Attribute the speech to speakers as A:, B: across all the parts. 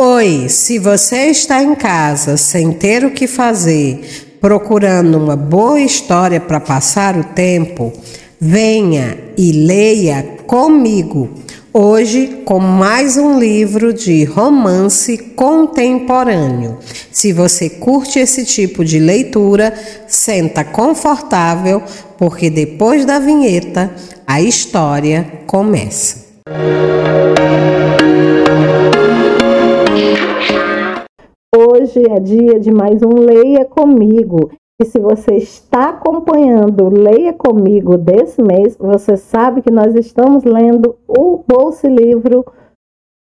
A: Oi, se você está em casa sem ter o que fazer, procurando uma boa história para passar o tempo, venha e leia comigo. Hoje, com mais um livro de romance contemporâneo. Se você curte esse tipo de leitura, senta confortável, porque depois da vinheta, a história começa.
B: Hoje é dia de mais um Leia Comigo. E se você está acompanhando o Leia Comigo desse mês, você sabe que nós estamos lendo o Bolsa Livro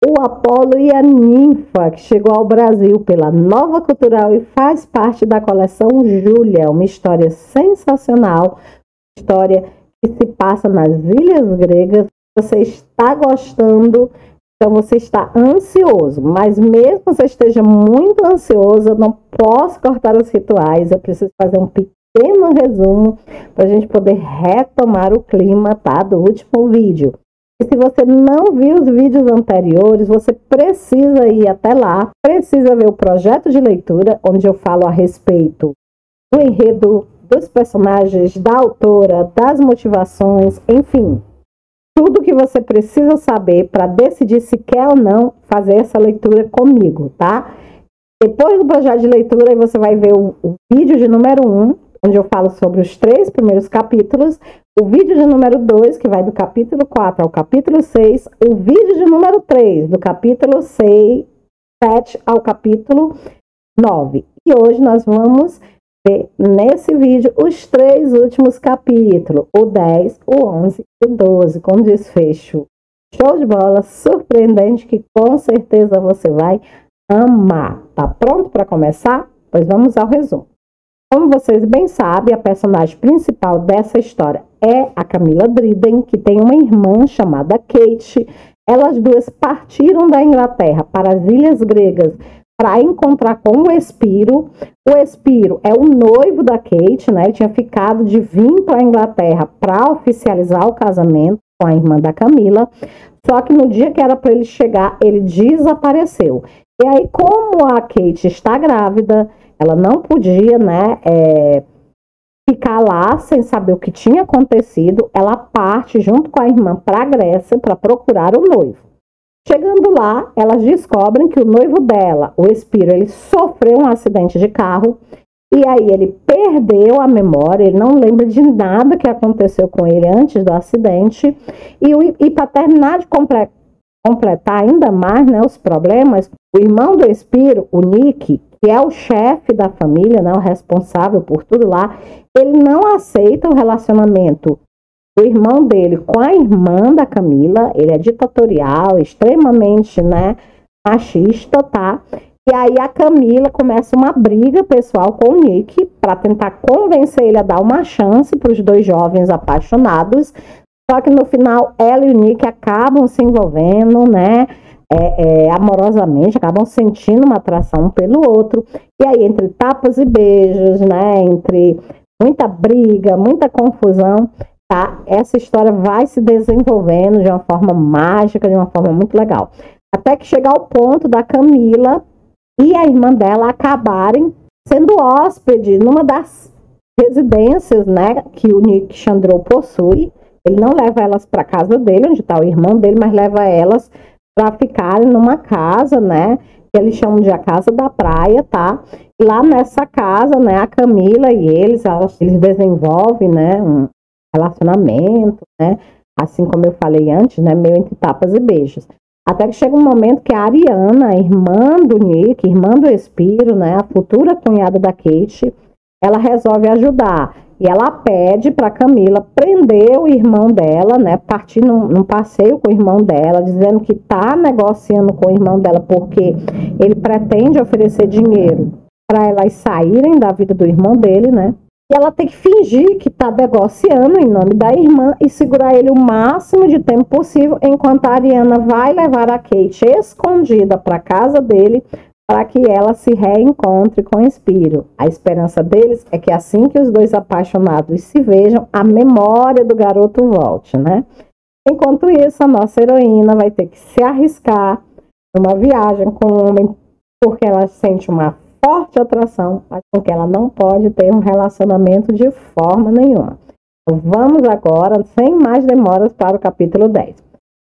B: O Apolo e a Ninfa, que chegou ao Brasil pela Nova Cultural e faz parte da coleção Júlia, uma história sensacional, uma história que se passa nas ilhas gregas. Você está gostando? Então você está ansioso, mas mesmo que você esteja muito ansioso, eu não posso cortar os rituais, eu preciso fazer um pequeno resumo para a gente poder retomar o clima, tá, do último vídeo. E se você não viu os vídeos anteriores, você precisa ir até lá, precisa ver o projeto de leitura, onde eu falo a respeito do enredo, dos personagens, da autora, das motivações, enfim. Tudo que você precisa saber para decidir se quer ou não fazer essa leitura comigo, tá? Depois do projeto de leitura, você vai ver o vídeo de número 1, onde eu falo sobre os 3 primeiros capítulos, o vídeo de número 2, que vai do capítulo 4 ao capítulo 6, o vídeo de número 3, do capítulo 7 ao capítulo 9. E hoje nós vamos ver nesse vídeo os 3 últimos capítulos, o 10, o 11 e o 12, com desfecho show de bola, surpreendente, que com certeza você vai amar. Tá pronto para começar? Pois vamos ao resumo. Como vocês bem sabem, a personagem principal dessa história é a Camila Driden, que tem uma irmã chamada Kate. Elas duas partiram da Inglaterra para as ilhas gregas para encontrar com o Espiro. O Espiro é o noivo da Kate, né? Ele tinha ficado de vir para a Inglaterra para oficializar o casamento com a irmã da Camila. Só que no dia que era para ele chegar, ele desapareceu. E aí, como a Kate está grávida, ela não podia, né, ficar lá sem saber o que tinha acontecido. Ela parte junto com a irmã para a Grécia para procurar o noivo. Chegando lá, elas descobrem que o noivo dela, o Espiro, ele sofreu um acidente de carro e aí ele perdeu a memória, ele não lembra de nada que aconteceu com ele antes do acidente. E para terminar de completar ainda mais, né, os problemas, o irmão do Espiro, o Nick, que é o chefe da família, né, o responsável por tudo lá, ele não aceita o relacionamento o irmão dele com a irmã da Camila. Ele é ditatorial, extremamente, né, machista, tá? E aí a Camila começa uma briga pessoal com o Nick para tentar convencer ele a dar uma chance para os dois jovens apaixonados. Só que no final ela e o Nick acabam se envolvendo, né, amorosamente, acabam sentindo uma atração um pelo outro. E aí entre tapas e beijos, né, entre muita briga, muita confusão, tá? Essa história vai se desenvolvendo de uma forma mágica, de uma forma muito legal. Até que chega ao ponto da Camila e a irmã dela acabarem sendo hóspede numa das residências, né, que o Nick Chandro possui. Ele não leva elas para casa dele, onde está o irmão dele, mas leva elas para ficarem numa casa, né, que eles chamam de a casa da praia, tá? E lá nessa casa, né, a Camila e eles desenvolvem, né, um relacionamento, né? Assim como eu falei antes, né? Meio entre tapas e beijos. Até que chega um momento que a Ariana, irmã do Nick, irmã do Espiro, né? A futura cunhada da Kate, ela resolve ajudar. E ela pede para Camila prender o irmão dela, né? Partir num passeio com o irmão dela, dizendo que tá negociando com o irmão dela porque ele pretende oferecer dinheiro para elas saírem da vida do irmão dele, né? E ela tem que fingir que está negociando em nome da irmã e segurar ele o máximo de tempo possível, enquanto a Ariana vai levar a Kate escondida para a casa dele para que ela se reencontre com o Espiro. A esperança deles é que assim que os dois apaixonados se vejam, a memória do garoto volte, né? Enquanto isso, a nossa heroína vai ter que se arriscar numa viagem com um homem porque ela sente uma forte atração, mas porque ela não pode ter um relacionamento de forma nenhuma. Então, vamos agora, sem mais demoras, para o capítulo 10.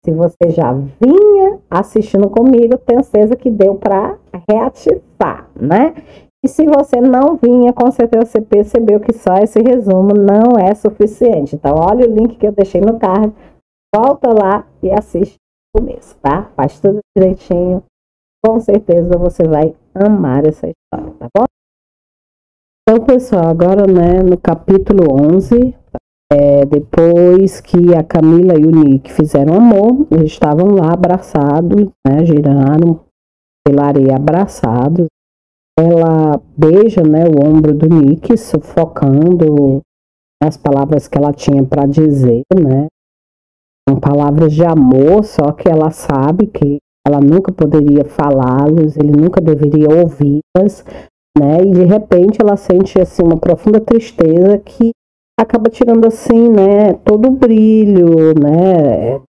B: Se você já vinha assistindo comigo, tenho certeza que deu para reativar, né? E se você não vinha, com certeza você percebeu que só esse resumo não é suficiente. Então, olha o link que eu deixei no card, volta lá e assiste o começo, tá? Faz tudo direitinho. Com certeza você vai amar essa história, tá bom? Então, pessoal, agora, né, no capítulo 11, depois que a Camila e o Nick fizeram amor, eles estavam lá abraçados, né, giraram pela areia abraçados. Ela beija, né, o ombro do Nick, sufocando as palavras que ela tinha para dizer, né? São palavras de amor, só que ela sabe que ela nunca poderia falá-los, ele nunca deveria ouvi-las, né? E de repente ela sente assim uma profunda tristeza que acaba tirando assim, né, todo o brilho, né,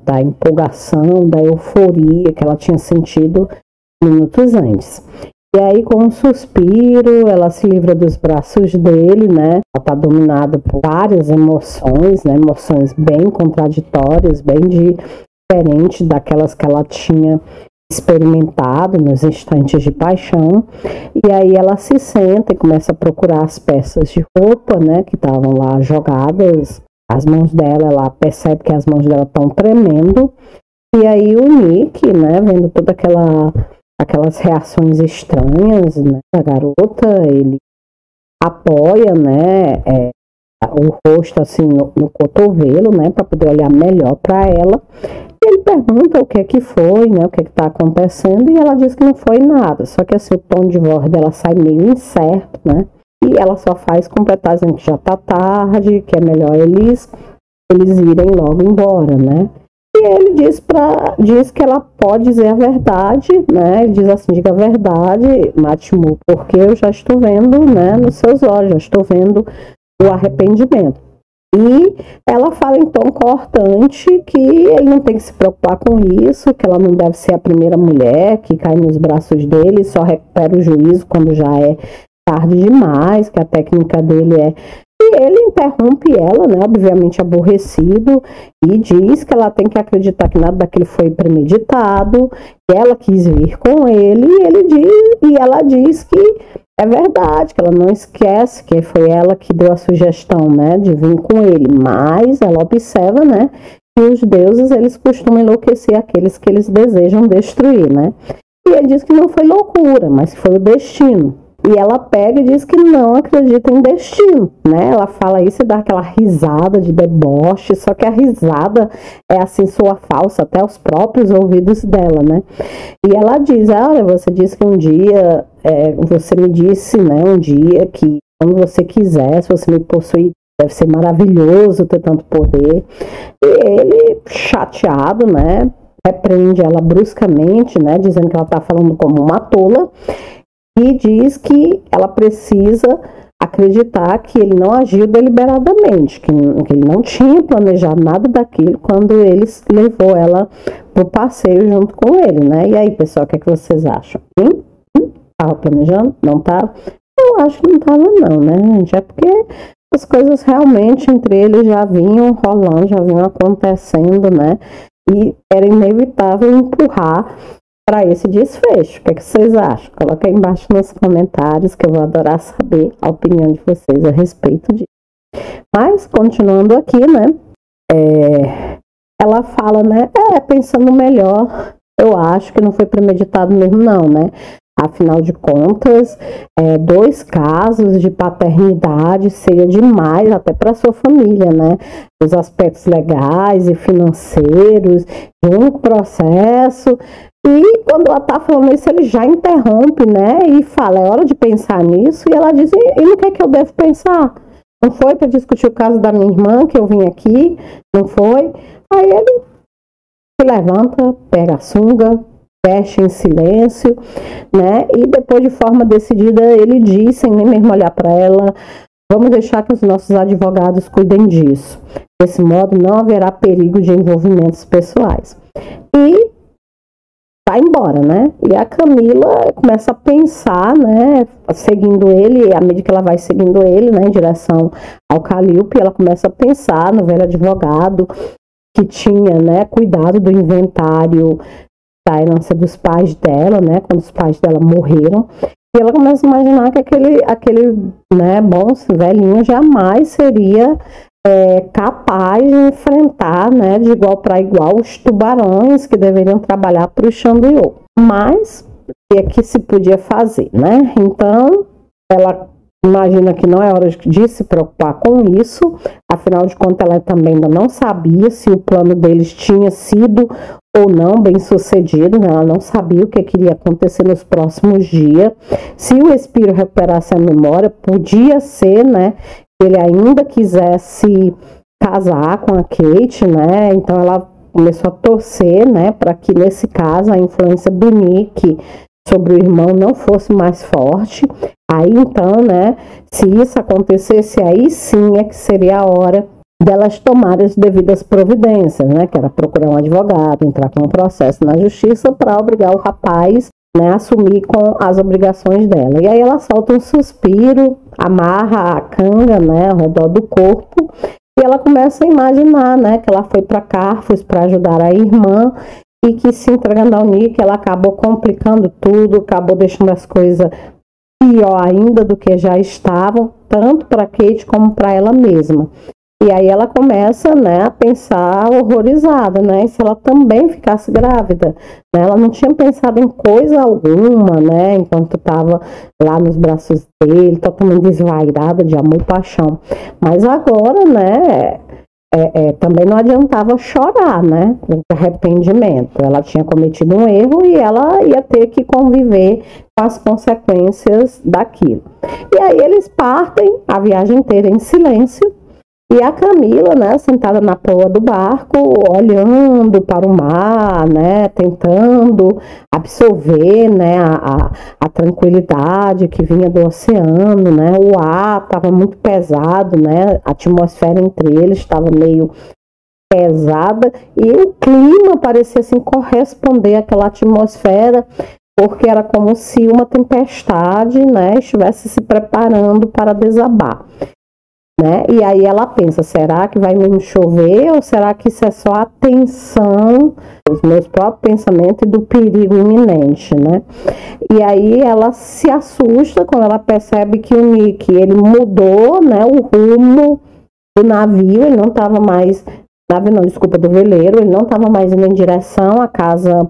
B: da empolgação, da euforia que ela tinha sentido minutos antes. E aí, com um suspiro, ela se livra dos braços dele, né? Ela está dominada por várias emoções, né? Emoções bem contraditórias, bem diferentes daquelas que ela tinha experimentado nos instantes de paixão. E aí ela se senta e começa a procurar as peças de roupa, né? Que estavam lá jogadas. As mãos dela, ela percebe que as mãos dela estão tremendo. E aí o Nick, né? Vendo toda aquelas reações estranhas, né, da garota, ele apoia, né, o rosto assim no cotovelo, né, para poder olhar melhor para ela. E ele pergunta o que é que foi, né, o que é que tá acontecendo, e ela diz que não foi nada. Só que assim, o tom de voz dela sai meio incerto, né, e ela só faz completar dizendo que já tá tarde, que é melhor eles irem logo embora, né. E ele diz que ela pode dizer a verdade, né? Ele diz assim, diga a verdade, Matimu, porque eu já estou vendo, né, nos seus olhos, já estou vendo o arrependimento. E ela fala em tom cortante que ele não tem que se preocupar com isso, que ela não deve ser a primeira mulher que cai nos braços dele, só recupera o juízo quando já é tarde demais, que a técnica dele é... E ele interrompe ela, né, obviamente aborrecido, e diz que ela tem que acreditar que nada daquilo foi premeditado, que ela quis vir com ele, e ela diz que é verdade, que ela não esquece que foi ela que deu a sugestão, né, de vir com ele, mas ela observa, né, que os deuses, eles costumam enlouquecer aqueles que eles desejam destruir, né, e ele diz que não foi loucura, mas que foi o destino. E ela pega e diz que não acredita em destino, né? Ela fala isso e dá aquela risada de deboche, só que a risada é assim, soa falsa até os próprios ouvidos dela, né? E ela diz, olha, você disse que um dia, você me disse, né, um dia que quando você quiser, se você me possuir, deve ser maravilhoso ter tanto poder. E ele, chateado, né, repreende ela bruscamente, né, dizendo que ela tá falando como uma tola, e diz que ela precisa acreditar que ele não agiu deliberadamente, que ele não tinha planejado nada daquilo quando ele levou ela para o passeio junto com ele, né? E aí, pessoal, o que é que vocês acham? Estava planejando? Não estava? Eu acho que não estava não, né, gente? É porque as coisas realmente entre eles já vinham rolando, já vinham acontecendo, né? E era inevitável empurrar para esse desfecho. O que é que vocês acham? Coloca aí embaixo nos comentários que eu vou adorar saber a opinião de vocês a respeito disso. Mas, continuando aqui, né, ela fala, né, pensando melhor, eu acho que não foi premeditado mesmo não, né, afinal de contas, 2 casos de paternidade seria demais até para sua família, né, os aspectos legais e financeiros, de um processo. E quando ela tá falando isso, ele já interrompe, né, e fala, é hora de pensar nisso, e ela diz, e no que é que eu devo pensar? Não foi para discutir o caso da minha irmã, que eu vim aqui, não foi? Aí ele se levanta, pega a sunga, fecha em silêncio, né, e depois de forma decidida ele diz, sem nem mesmo olhar para ela, vamos deixar que os nossos advogados cuidem disso. Desse modo não haverá perigo de envolvimentos pessoais. E vai embora, né? E a Camila começa a pensar, né, seguindo ele, à medida que ela vai seguindo ele, né, em direção ao Calíope, ela começa a pensar no velho advogado que tinha, né, cuidado do inventário da herança dos pais dela, né, quando os pais dela morreram. E ela começa a imaginar que aquele né, bom velhinho jamais seria capaz de enfrentar, né, de igual para igual os tubarões que deveriam trabalhar para o Xanduiô. Mas o que é que se podia fazer, né? Então ela imagina que não é hora de se preocupar com isso, afinal de contas ela também ainda não sabia se o plano deles tinha sido ou não bem sucedido, né? Ela não sabia o que iria acontecer nos próximos dias. Se o Espírito recuperasse a memória, podia ser, né, que ele ainda quisesse casar com a Kate, né? Então ela começou a torcer, né, para que nesse caso a influência do Nick sobre o irmão não fosse mais forte. Aí então, né, se isso acontecesse, aí sim é que seria a hora delas tomarem as devidas providências, né, que era procurar um advogado, entrar com um processo na justiça para obrigar o rapaz, né, a assumir com as obrigações dela. E aí ela solta um suspiro, amarra a canga, né, ao redor do corpo, e ela começa a imaginar, né, que ela foi para Carfos para ajudar a irmã e que se entregando ao Nick, ela acabou complicando tudo, acabou deixando as coisas pior ainda do que já estavam, tanto para Kate como para ela mesma. E aí ela começa, né, a pensar horrorizada, né, se ela também ficasse grávida, né, ela não tinha pensado em coisa alguma, né, enquanto estava lá nos braços dele, totalmente desvairada de amor e paixão. Mas agora, né, também não adiantava chorar, né, de arrependimento. Ela tinha cometido um erro e ela ia ter que conviver com as consequências daquilo. E aí eles partem a viagem inteira em silêncio. E a Camila, né, sentada na proa do barco, olhando para o mar, né, tentando absorver, né, a tranquilidade que vinha do oceano, né, o ar estava muito pesado, né, a atmosfera entre eles estava meio pesada e o clima parecia assim corresponder àquela atmosfera, porque era como se uma tempestade, né, estivesse se preparando para desabar. Né? E aí ela pensa, será que vai mesmo chover ou será que isso é só a tensão dos meus próprios pensamentos e do perigo iminente, né? E aí ela se assusta quando ela percebe que o Nick, ele mudou, né, o rumo do navio, ele não estava mais, do veleiro, ele não estava mais indo em direção à casa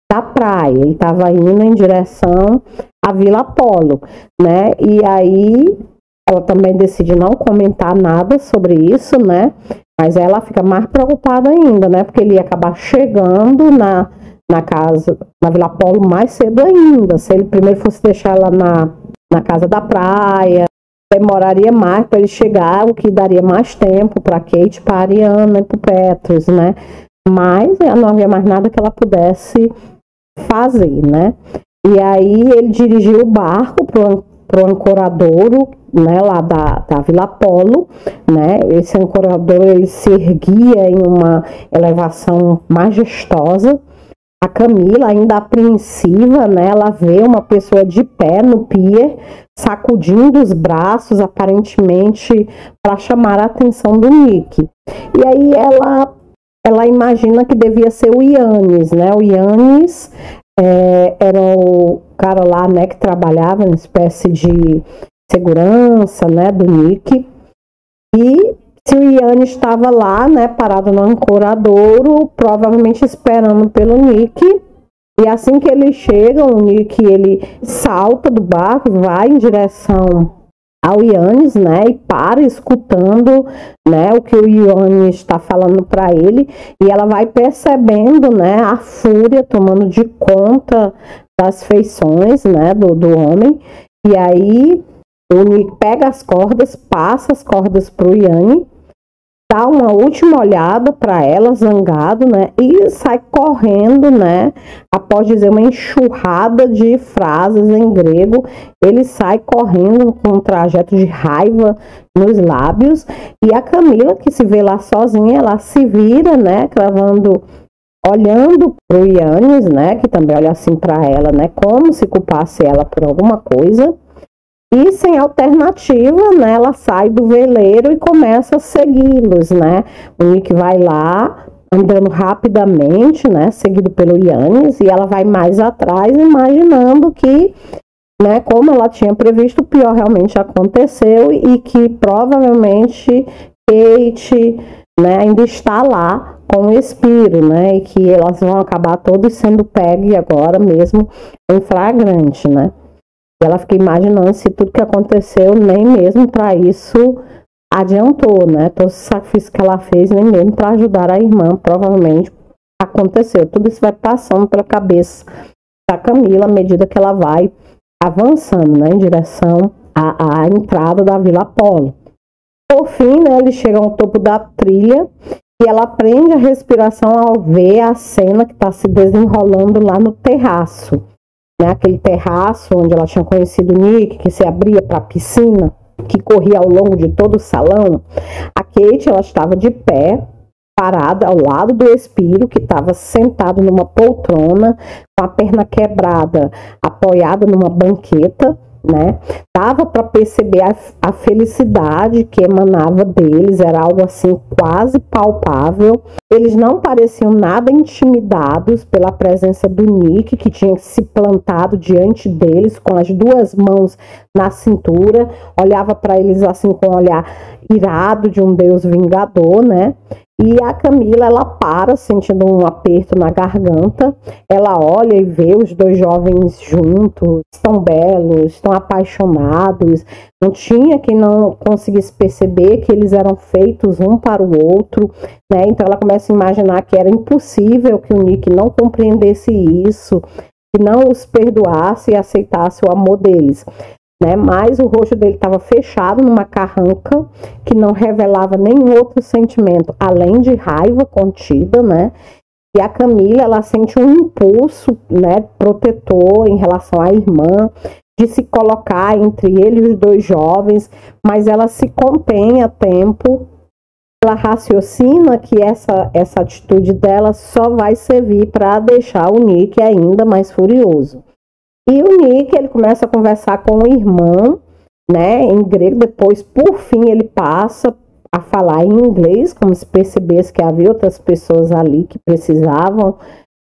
B: da praia, ele estava indo em direção à Vila Apolo, né? E aí ela também decide não comentar nada sobre isso, né? Mas ela fica mais preocupada ainda, né? Porque ele ia acabar chegando na casa, na Vila Apolo mais cedo ainda. Se ele primeiro fosse deixar ela na casa da praia, demoraria mais para ele chegar, o que daria mais tempo para Kate, para Ariana e para o Petrus, né? Mas não havia mais nada que ela pudesse fazer, né? E aí ele dirigiu o barco pro ancoradouro, né, lá da Vila Apolo, né? Esse ancoradouro, ele se erguia em uma elevação majestosa. A Camila, ainda apreensiva, né, ela vê uma pessoa de pé no pier, sacudindo os braços, aparentemente para chamar a atenção do Nick. E aí ela imagina que devia ser o Yannis, né? O Yannis era o cara lá, né, que trabalhava na espécie de segurança, né, do Nick. E se o Yannis estava lá, né, parado no ancoradouro, provavelmente esperando pelo Nick. E assim que ele chega, o Nick, ele salta do barco, vai em direção ao Yannis, né, e para escutando, né, o que o Yannis está falando para ele, e ela vai percebendo, né, a fúria tomando de conta das feições, né, do homem. E aí o Nick pega as cordas, passa as cordas para o Yannis, dá uma última olhada para ela, zangado, né, e sai correndo, né, após dizer uma enxurrada de frases em grego. Ele sai correndo com um trajeto de raiva nos lábios, e a Camila, que se vê lá sozinha, ela se vira, né, cravando olhando para o Yannis, né, que também olha assim para ela, né, como se culpasse ela por alguma coisa. E sem alternativa, né, ela sai do veleiro e começa a segui-los, né. O Nick vai lá, andando rapidamente, né, seguido pelo Yannis, e ela vai mais atrás, imaginando que, né, como ela tinha previsto, o pior realmente aconteceu e que provavelmente Kate, né, ainda está lá com o Espírito, né, e que elas vão acabar todos sendo pegas agora mesmo em flagrante, né. E ela fica imaginando se tudo que aconteceu nem mesmo para isso adiantou, né, todo o sacrifício que ela fez nem mesmo para ajudar a irmã provavelmente aconteceu. Tudo isso vai passando pela cabeça da Camila à medida que ela vai avançando, né, em direção à entrada da Vila Apolo. Por fim, né, eles chegam ao topo da trilha e ela prende a respiração ao ver a cena que está se desenrolando lá no terraço, né, aquele terraço onde ela tinha conhecido o Nick, que se abria para a piscina, que corria ao longo de todo o salão. A Kate, ela estava de pé, parada ao lado do Espírito, que estava sentado numa poltrona, com a perna quebrada, apoiada numa banqueta, né? Dava para perceber a felicidade que emanava deles, era algo assim quase palpável. Eles não pareciam nada intimidados pela presença do Nick, que tinha se plantado diante deles com as duas mãos na cintura, olhava para eles assim com um olhar irado de um Deus vingador, né? E a Camila, ela para, sentindo um aperto na garganta, ela olha e vê os dois jovens juntos, estão belos, estão apaixonados, não tinha quem não conseguisse perceber que eles eram feitos um para o outro, né? Então ela começa a imaginar que era impossível que o Nick não compreendesse isso, que não os perdoasse e aceitasse o amor deles. Né? Mas o rosto dele estava fechado numa carranca que não revelava nenhum outro sentimento além de raiva contida, né? E a Camila, ela sente um impulso, né, protetor em relação à irmã, de se colocar entre ele e os dois jovens, mas ela se contém a tempo. Ela raciocina que essa atitude dela só vai servir para deixar o Nick ainda mais furioso. E o Nick, ele começa a conversar com o irmão, né, em grego, depois, por fim, ele passa a falar em inglês, como se percebesse que havia outras pessoas ali que precisavam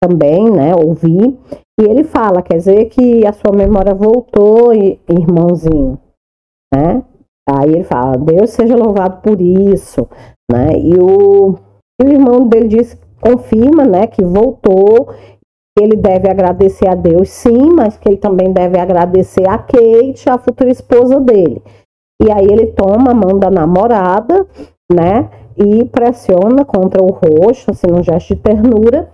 B: também, né, ouvir. E ele fala, quer dizer que a sua memória voltou, irmãozinho, né? Aí ele fala, Deus seja louvado por isso, né? E o irmão dele diz, confirma, né, que voltou. Ele deve agradecer a Deus, sim, mas que ele também deve agradecer a Kate, a futura esposa dele. E aí ele toma a mão da namorada, né, e pressiona contra o rosto, assim, num gesto de ternura.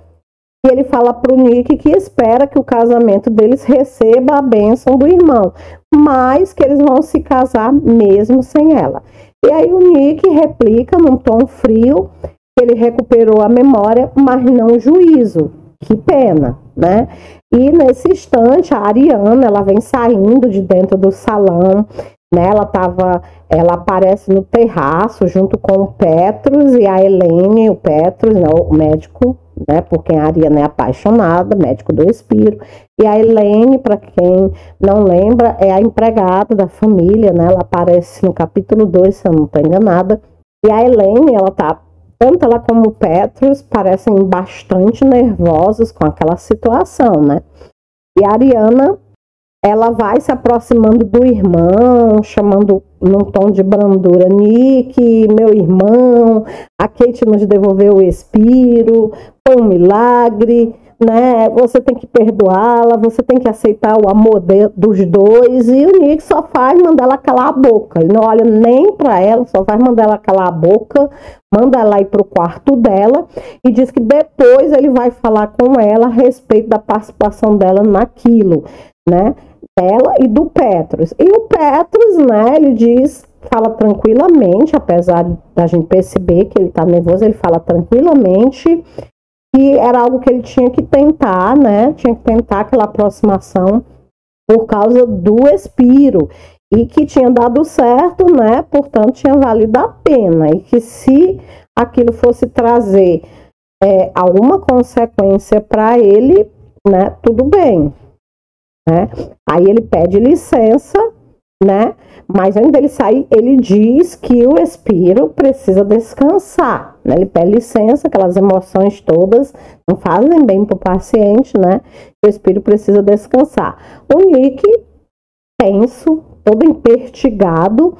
B: E ele fala para o Nick que espera que o casamento deles receba a bênção do irmão, mas que eles vão se casar mesmo sem ela. E aí o Nick replica num tom frio que ele recuperou a memória, mas não o juízo. Que pena, né? E nesse instante, a Ariana, ela vem saindo de dentro do salão, né? Ela aparece no terraço junto com o Petrus e a Helene, o Petrus, né? O médico, né? Por quem a Ariana é apaixonada, médico do Espírito. E a Helene, para quem não lembra, é a empregada da família, né? Ela aparece no capítulo 2, se eu não estou enganada. E a Helene, tanto ela como o Petrus parecem bastante nervosos com aquela situação, né? E a Ariana, ela vai se aproximando do irmão, chamando num tom de brandura, Nick, meu irmão, a Kate nos devolveu o Espírito, foi um milagre, né? Você tem que perdoá-la, você tem que aceitar o amor dos dois. E o Nick só faz mandar ela calar a boca. Ele não olha nem para ela, só faz mandar ela calar a boca, manda ela ir para o quarto dela e diz que depois ele vai falar com ela a respeito da participação dela naquilo, né? Dela e do Petrus. E o Petrus, né, ele fala tranquilamente, apesar da gente perceber que ele tá nervoso, ele fala tranquilamente que era algo que ele tinha que tentar, né? Tinha que tentar aquela aproximação por causa do Espírito e que tinha dado certo, né? Portanto, tinha valido a pena e que se aquilo fosse trazer alguma consequência para ele, né, tudo bem, né? Aí ele pede licença, né? Mas antes dele sair, ele diz que o Espiro precisa descansar, né? Ele pede licença, aquelas emoções todas não fazem bem para o paciente, né? O Espiro precisa descansar. O Nick, tenso, todo empertigado,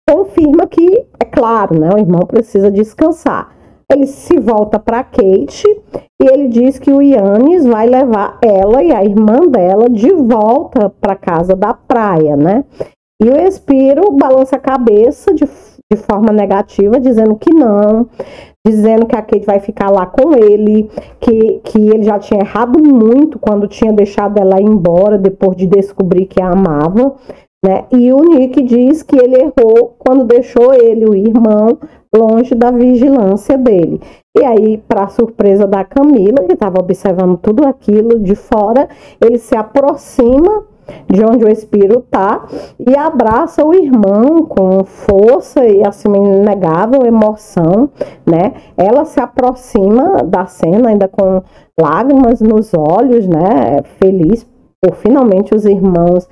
B: confirma que, é claro, né? O irmão precisa descansar. Ele se volta para Kate e ele diz que o Yannis vai levar ela e a irmã dela de volta para casa da praia, né? E o Espiro balança a cabeça de forma negativa, dizendo que não, dizendo que a Kate vai ficar lá com ele, que ele já tinha errado muito quando tinha deixado ela ir embora depois de descobrir que a amava, né? E o Nick diz que ele errou quando deixou ele, o irmão, longe da vigilância dele. E aí, para surpresa da Camila, que estava observando tudo aquilo de fora, ele se aproxima de onde o Espiro está e abraça o irmão com força e assim inegável emoção, né? Ela se aproxima da cena ainda com lágrimas nos olhos, né? Feliz por finalmente os irmãos,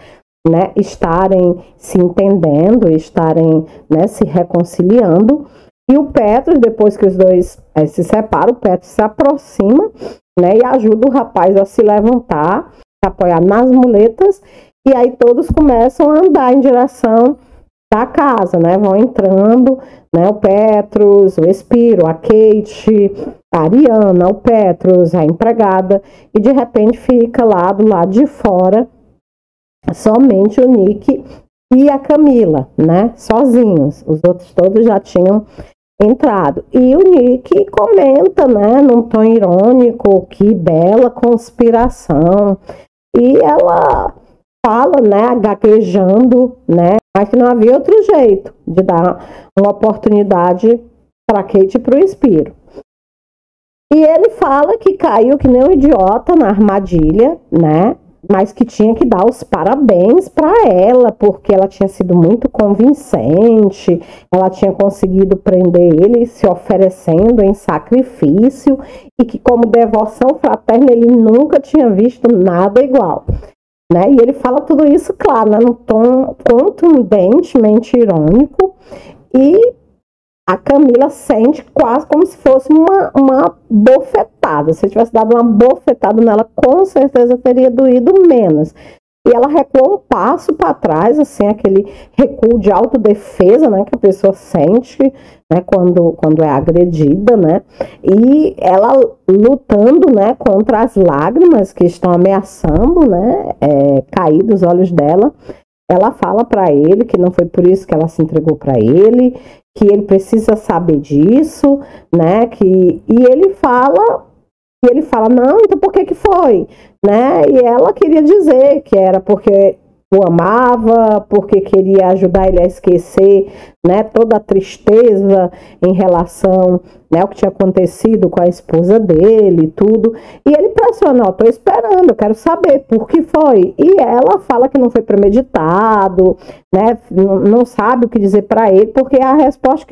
B: né, estarem se entendendo, estarem, né, se reconciliando. E o Petros, depois que os dois se separam, o Petros se aproxima, né, e ajuda o rapaz a se levantar, a apoiar nas muletas, e aí todos começam a andar em direção da casa, né, vão entrando, né, o Petros, o Espiro, a Kate, a Ariana, o Petros, a empregada, e de repente fica lá do lado de fora somente o Nick e a Camila, né, sozinhos. Os outros todos já tinham entrado. E o Nick comenta, né, num tom irônico, que bela conspiração. E ela fala, né, gaguejando, né, mas que não havia outro jeito de dar uma oportunidade para Kate e para o Espiro. E ele fala que caiu que nem um idiota na armadilha, né, mas que tinha que dar os parabéns para ela, porque ela tinha sido muito convincente, ela tinha conseguido prender ele se oferecendo em sacrifício, e que como devoção fraterna ele nunca tinha visto nada igual, né? E ele fala tudo isso, claro, né, num tom contundentemente irônico, e a Camila sente quase como se fosse uma bofetada. Se eu tivesse dado uma bofetada nela, com certeza teria doído menos. E ela recua um passo para trás, assim, aquele recuo de autodefesa, né, que a pessoa sente, né, quando é agredida, né? E ela lutando, né, contra as lágrimas que estão ameaçando, né, cair dos olhos dela. Ela fala para ele que não foi por isso que ela se entregou para ele, que ele precisa saber disso, né? E ele fala, não, então por que foi, né? E ela queria dizer que era porque o amava, porque queria ajudar ele a esquecer, né, toda a tristeza em relação, né, ao que tinha acontecido com a esposa dele e tudo. E ele pressiona, estou esperando, eu quero saber por que foi. E ela fala que não foi premeditado, né, não sabe o que dizer para ele, porque a resposta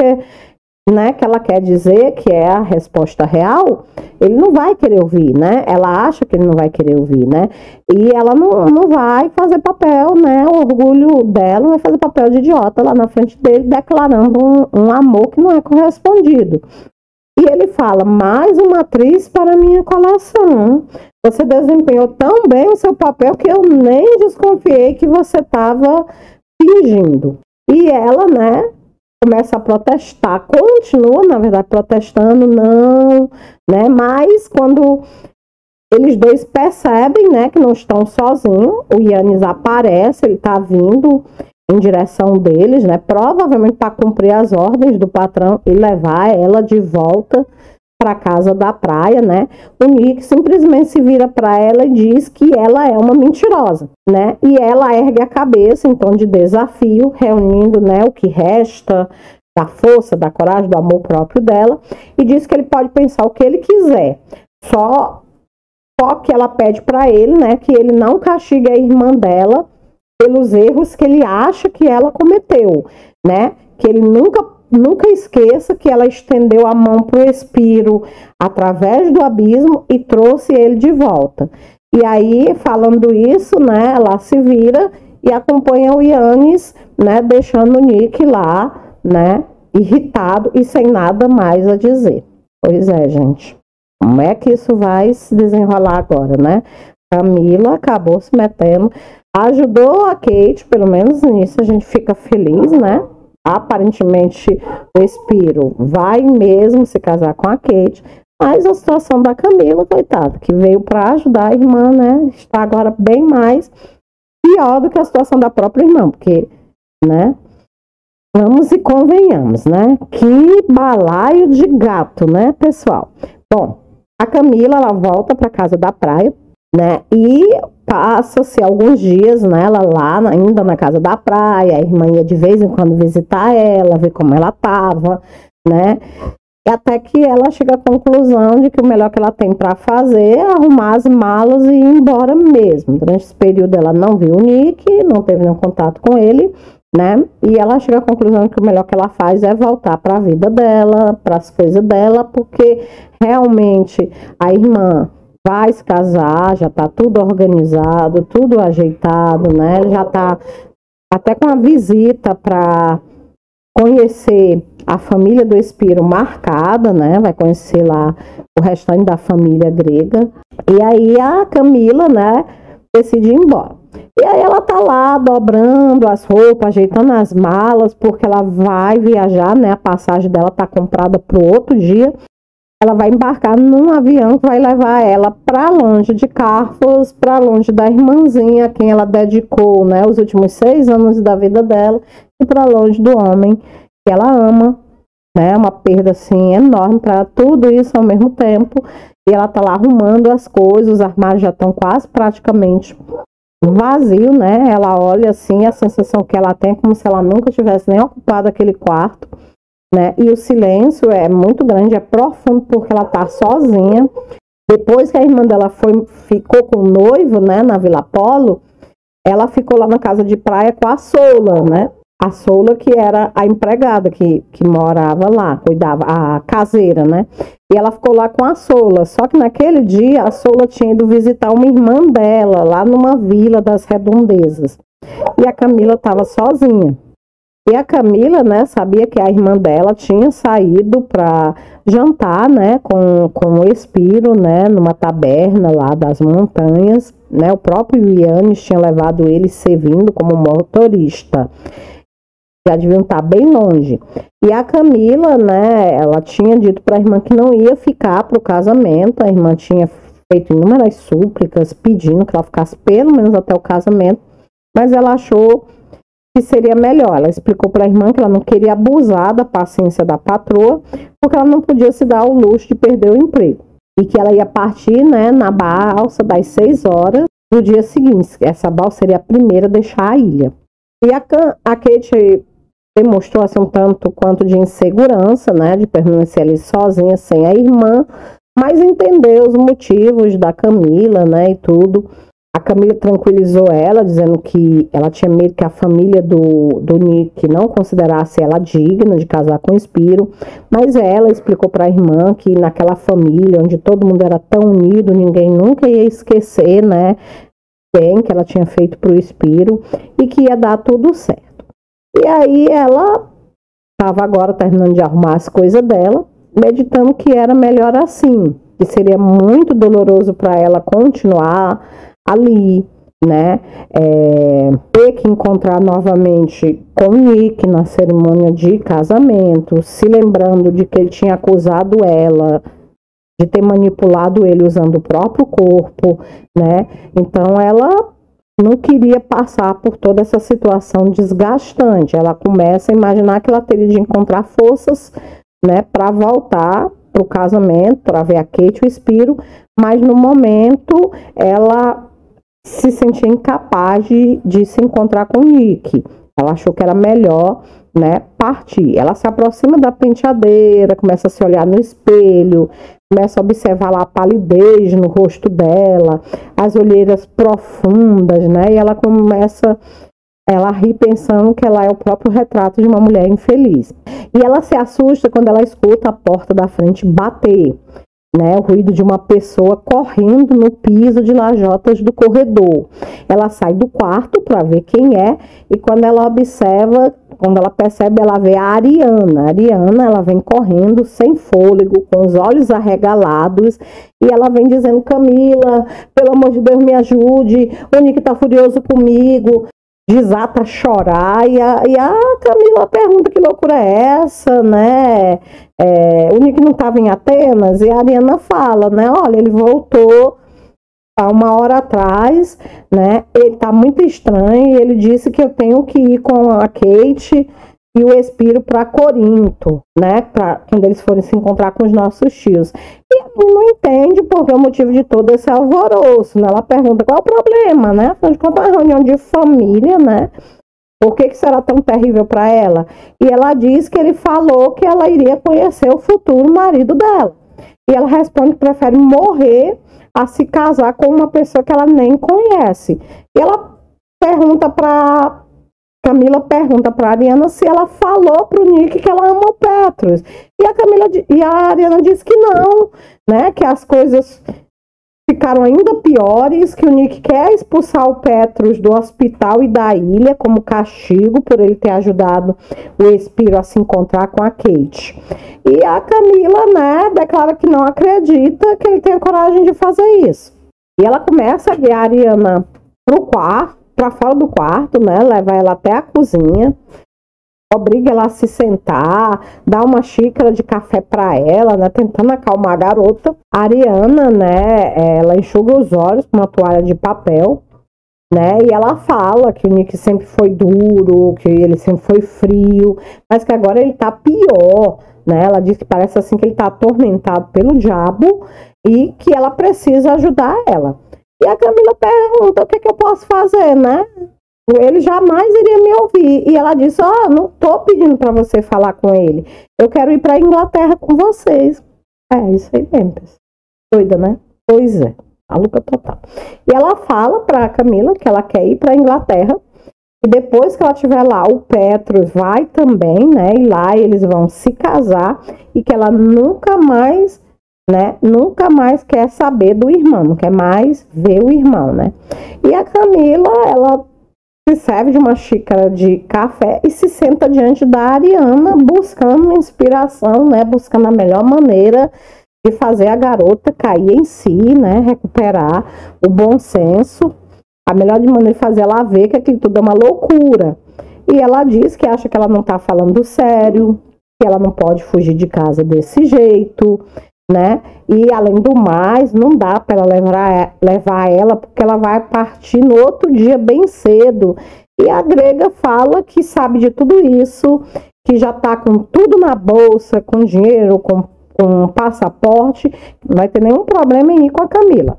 B: que ela quer dizer, que é a resposta real, ele não vai querer ouvir, né? Ela acha que ele não vai querer ouvir, né? E ela não vai fazer papel, né? O orgulho dela vai fazer papel de idiota lá na frente dele, declarando um amor que não é correspondido. E ele fala, mais uma atriz para minha coleção. Você desempenhou tão bem o seu papel que eu nem desconfiei que você estava fingindo. E ela, né, começa a protestar, continua, na verdade, protestando, não, né, mas quando eles dois percebem, né, que não estão sozinhos, o Yannis aparece, ele está vindo em direção deles, né, provavelmente para cumprir as ordens do patrão e levar ela de volta para casa da praia, né? O Nick simplesmente se vira para ela e diz que ela é uma mentirosa, né? E ela ergue a cabeça em tom de desafio, reunindo, né, o que resta da força, da coragem, do amor próprio dela, e diz que ele pode pensar o que ele quiser. Só que ela pede para ele, né, que ele não castigue a irmã dela pelos erros que ele acha que ela cometeu, né? Que ele nunca nunca esqueça que ela estendeu a mão para o Espírito através do abismo e trouxe ele de volta. E aí, falando isso, né, ela se vira e acompanha o Yannis, né, deixando o Nick lá, né, irritado e sem nada mais a dizer. Pois é, gente. Como é que isso vai se desenrolar agora, né? Camila acabou se metendo, ajudou a Kate, pelo menos nisso a gente fica feliz, né? Aparentemente o Espírito vai mesmo se casar com a Kate, mas a situação da Camila, coitada, que veio para ajudar a irmã, né? Está agora bem mais pior do que a situação da própria irmã, porque, né? Vamos e convenhamos, né? Que balaio de gato, né, pessoal? Bom, a Camila, ela volta para casa da praia, né? E passa-se alguns dias, né? Ela lá ainda na casa da praia, a irmã ia de vez em quando visitar ela, ver como ela tava, né? E até que ela chega à conclusão de que o melhor que ela tem para fazer é arrumar as malas e ir embora mesmo. Durante esse período ela não viu o Nick, não teve nenhum contato com ele, né? E ela chega à conclusão de que o melhor que ela faz é voltar para a vida dela, para as coisas dela, porque realmente a irmã vai se casar, já está tudo organizado, tudo ajeitado, né? Já está até com a visita para conhecer a família do Espírito marcada, né? Vai conhecer lá o restante da família grega. E aí a Camila, né, decide ir embora. E aí ela tá lá dobrando as roupas, ajeitando as malas, porque ela vai viajar, né? A passagem dela tá comprada pro outro dia. Ela vai embarcar num avião que vai levar ela para longe de Carthos, para longe da irmãzinha, a quem ela dedicou, né, os últimos 6 anos da vida dela, e para longe do homem que ela ama, né? Uma perda assim enorme para tudo isso ao mesmo tempo. E ela tá lá arrumando as coisas, os armários já estão quase praticamente vazio, né? Ela olha assim, a sensação que ela tem é como se ela nunca tivesse nem ocupado aquele quarto, né? E o silêncio é muito grande, é profundo, porque ela tá sozinha. Depois que a irmã dela ficou com o noivo, né, na Vila Polo, ela ficou lá na casa de praia com a Soula, né? A Soula, que era a empregada que morava lá, cuidava, a caseira, né? E ela ficou lá com a Soula. Só que naquele dia a Soula tinha ido visitar uma irmã dela, lá numa vila das redondezas. E a Camila estava sozinha. E a Camila, né, sabia que a irmã dela tinha saído para jantar, né, com o Espírito, né, numa taberna lá das montanhas, né? O próprio Yannis tinha levado ele servindo como motorista. Já deviam estar bem longe. E a Camila, né, ela tinha dito para a irmã que não ia ficar para o casamento. A irmã tinha feito inúmeras súplicas pedindo que ela ficasse pelo menos até o casamento, mas ela achou que seria melhor. Ela explicou para a irmã que ela não queria abusar da paciência da patroa, porque ela não podia se dar ao luxo de perder o emprego. E que ela ia partir, né, na balsa das 6 horas do dia seguinte. Essa balsa seria a primeira a deixar a ilha. E a Kate demonstrou assim, um tanto quanto de insegurança, né, de permanecer ali sozinha, sem a irmã, mas entendeu os motivos da Camila, né, e tudo. A Camila tranquilizou ela, dizendo que ela tinha medo que a família do Nick não considerasse ela digna de casar com o Espírito, mas ela explicou para a irmã que naquela família, onde todo mundo era tão unido, ninguém nunca ia esquecer, né, bem que ela tinha feito para o Espírito e que ia dar tudo certo. E aí ela estava agora terminando de arrumar as coisas dela, meditando que era melhor assim, que seria muito doloroso para ela continuar ali, né, ter que encontrar novamente com o Nick na cerimônia de casamento, se lembrando de que ele tinha acusado ela de ter manipulado ele usando o próprio corpo, né? Então ela não queria passar por toda essa situação desgastante. Ela começa a imaginar que ela teria de encontrar forças, né, para voltar para o casamento, para ver a Kate e o Espírito, mas no momento ela se sentia incapaz de se encontrar com o Nick. Ela achou que era melhor, né, partir. Ela se aproxima da penteadeira, começa a se olhar no espelho, começa a observar lá a palidez no rosto dela, as olheiras profundas, né? E ela começa ela ri pensando que ela é o próprio retrato de uma mulher infeliz. E ela se assusta quando ela escuta a porta da frente bater, né? O ruído de uma pessoa correndo no piso de lajotas do corredor. Ela sai do quarto para ver quem é e quando ela percebe, ela vê a Ariana. A Ariana, ela vem correndo sem fôlego, com os olhos arregalados, e ela vem dizendo: Camila, pelo amor de Deus, me ajude, o Nick tá furioso comigo. Desata a chorar, e a Camila pergunta que loucura é essa, né? O Nick não estava em Atenas, e a Ariana fala, né? Olha, ele voltou há 1 hora atrás, né? Ele tá muito estranho, e ele disse que eu tenho que ir com a Kate e o Espírito para Corinto, né? Para quando eles forem se encontrar com os nossos tios. E ela não entende porque o motivo de todo esse alvoroço, né? Ela pergunta qual é o problema, né? Afinal de contas, é uma reunião de família, né? Por que será tão terrível para ela? E ela diz que ele falou que ela iria conhecer o futuro marido dela. E ela responde que prefere morrer a se casar com uma pessoa que ela nem conhece. E ela pergunta para Camila pergunta para a Ariana se ela falou para o Nick que ela ama o Petros. E a Ariana diz que não, né? Que as coisas ficaram ainda piores, que o Nick quer expulsar o Petros do hospital e da ilha como castigo por ele ter ajudado o Espírito a se encontrar com a Kate. E a Camila, né, declara que não acredita que ele tenha coragem de fazer isso. E ela começa a guiar a Ariana pro quarto, para fora do quarto, né? Leva ela até a cozinha, obriga ela a se sentar, dá uma xícara de café para ela, né? Tentando acalmar a garota. A Ariana, né? Ela enxuga os olhos com uma toalha de papel, né? E ela fala que o Nick sempre foi duro, que ele sempre foi frio, mas que agora ele tá pior, né? Ela diz que parece assim que ele tá atormentado pelo diabo e que ela precisa ajudar ela. E a Camila pergunta: o que é que eu posso fazer, né? Ele jamais iria me ouvir. E ela disse: não tô pedindo para você falar com ele. Eu quero ir para a Inglaterra com vocês. É isso aí mesmo, pessoal. Doida, né? Pois é. Maluca total. E ela fala para Camila que ela quer ir para a Inglaterra. E depois que ela estiver lá, o Petros vai também, né? E lá eles vão se casar. E que ela nunca mais quer saber do irmão, não quer mais ver o irmão, né? E a Camila, ela se serve de uma xícara de café e se senta diante da Ariana, buscando inspiração, né? Buscando a melhor maneira de fazer a garota cair em si, né? Recuperar o bom senso, a melhor maneira de fazer ela ver que aquilo tudo é uma loucura. E ela diz que acha que ela não tá falando sério, que ela não pode fugir de casa desse jeito, né? E além do mais, não dá para ela levar ela, porque ela vai partir no outro dia bem cedo. E a grega fala que sabe de tudo isso, que já tá com tudo na bolsa, com dinheiro, com passaporte, não vai ter nenhum problema em ir com a Camila.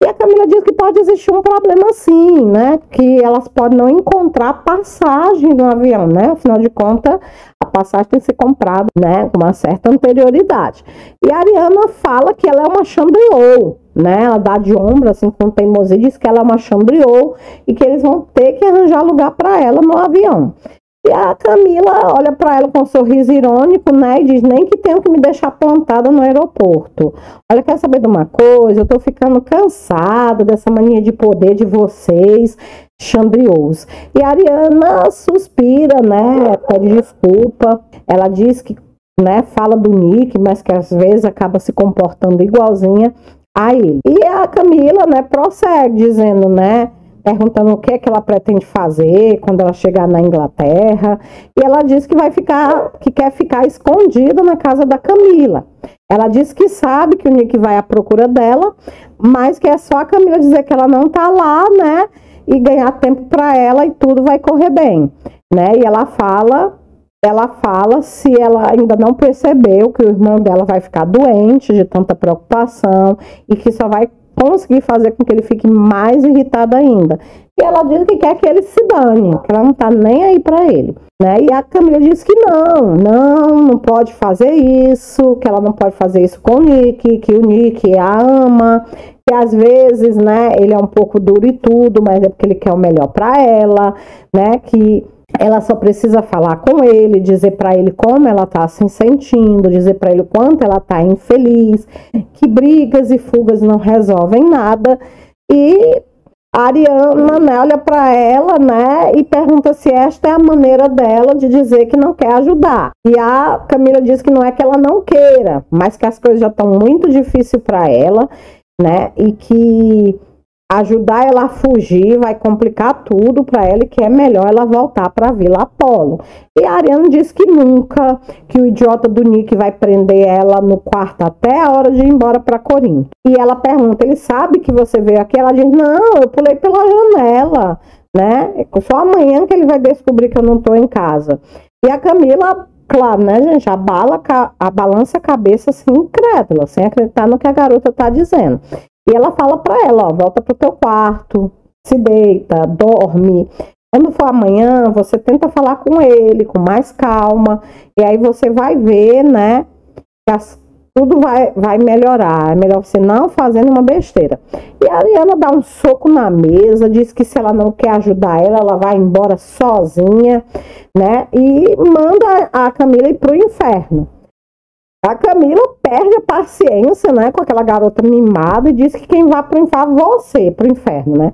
B: E a Camila diz que pode existir um problema sim, né? Que elas podem não encontrar passagem no avião, né? Afinal de contas, a passagem tem que ser comprada, né? Com uma certa anterioridade. E a Ariana fala que ela é uma Chandriou, né? Ela dá de ombro, assim, com teimosia, diz que ela é uma Chandriou e que eles vão ter que arranjar lugar para ela no avião. E a Camila olha para ela com um sorriso irônico, né? E diz: nem que tenho que me deixar plantada no aeroporto. Olha, quer saber de uma coisa? Eu tô ficando cansada dessa mania de poder de vocês, Chandrious. E a Ariana suspira, né? Pede desculpa. Ela diz que, né, fala do Nick, mas que às vezes acaba se comportando igualzinha a ele. E a Camila, né, prossegue dizendo, né? Perguntando o que é que ela pretende fazer quando ela chegar na Inglaterra. E ela diz que quer ficar escondida na casa da Camila. Ela diz que sabe que o Nick vai à procura dela, mas que é só a Camila dizer que ela não tá lá, né? E ganhar tempo para ela e tudo vai correr bem, né? E ela fala se ela ainda não percebeu que o irmão dela vai ficar doente de tanta preocupação e que só vai conseguir fazer com que ele fique mais irritado ainda. E ela diz que quer que ele se dane, que ela não tá nem aí para ele, né? E a Camila diz que não pode fazer isso, que ela não pode fazer isso com o Nick, que o Nick a ama, que às vezes, né, ele é um pouco duro e tudo, mas é porque ele quer o melhor para ela, né, que ela só precisa falar com ele, dizer para ele como ela tá se sentindo, dizer para ele o quanto ela tá infeliz, que brigas e fugas não resolvem nada. E a Ariana, né, olha para ela, né, e pergunta se esta é a maneira dela de dizer que não quer ajudar. E a Camila diz que não é que ela não queira, mas que as coisas já estão muito difíceis para ela, né, e que ajudar ela a fugir vai complicar tudo para ela e que é melhor ela voltar para a Vila Apolo. E a Ariana diz que nunca, que o idiota do Nick vai prender ela no quarto até a hora de ir embora para Corinto. E ela pergunta, ele sabe que você veio aqui? Ela diz, não, eu pulei pela janela, né? Só amanhã que ele vai descobrir que eu não estou em casa. E a Camila, claro, né, gente, balança a cabeça assim, incrédula, sem acreditar no que a garota está dizendo. E ela fala para ela, ó, volta pro teu quarto, se deita, dorme. Quando for amanhã, você tenta falar com ele com mais calma. E aí você vai ver, né, que tudo vai melhorar. É melhor você não fazer nenhuma besteira. E a Ariana dá um soco na mesa, diz que se ela não quer ajudar ela, ela vai embora sozinha, né? E manda a Camila ir pro inferno. A Camila perde a paciência, né, com aquela garota mimada e diz que quem vai pro inferno é você, pro inferno, né?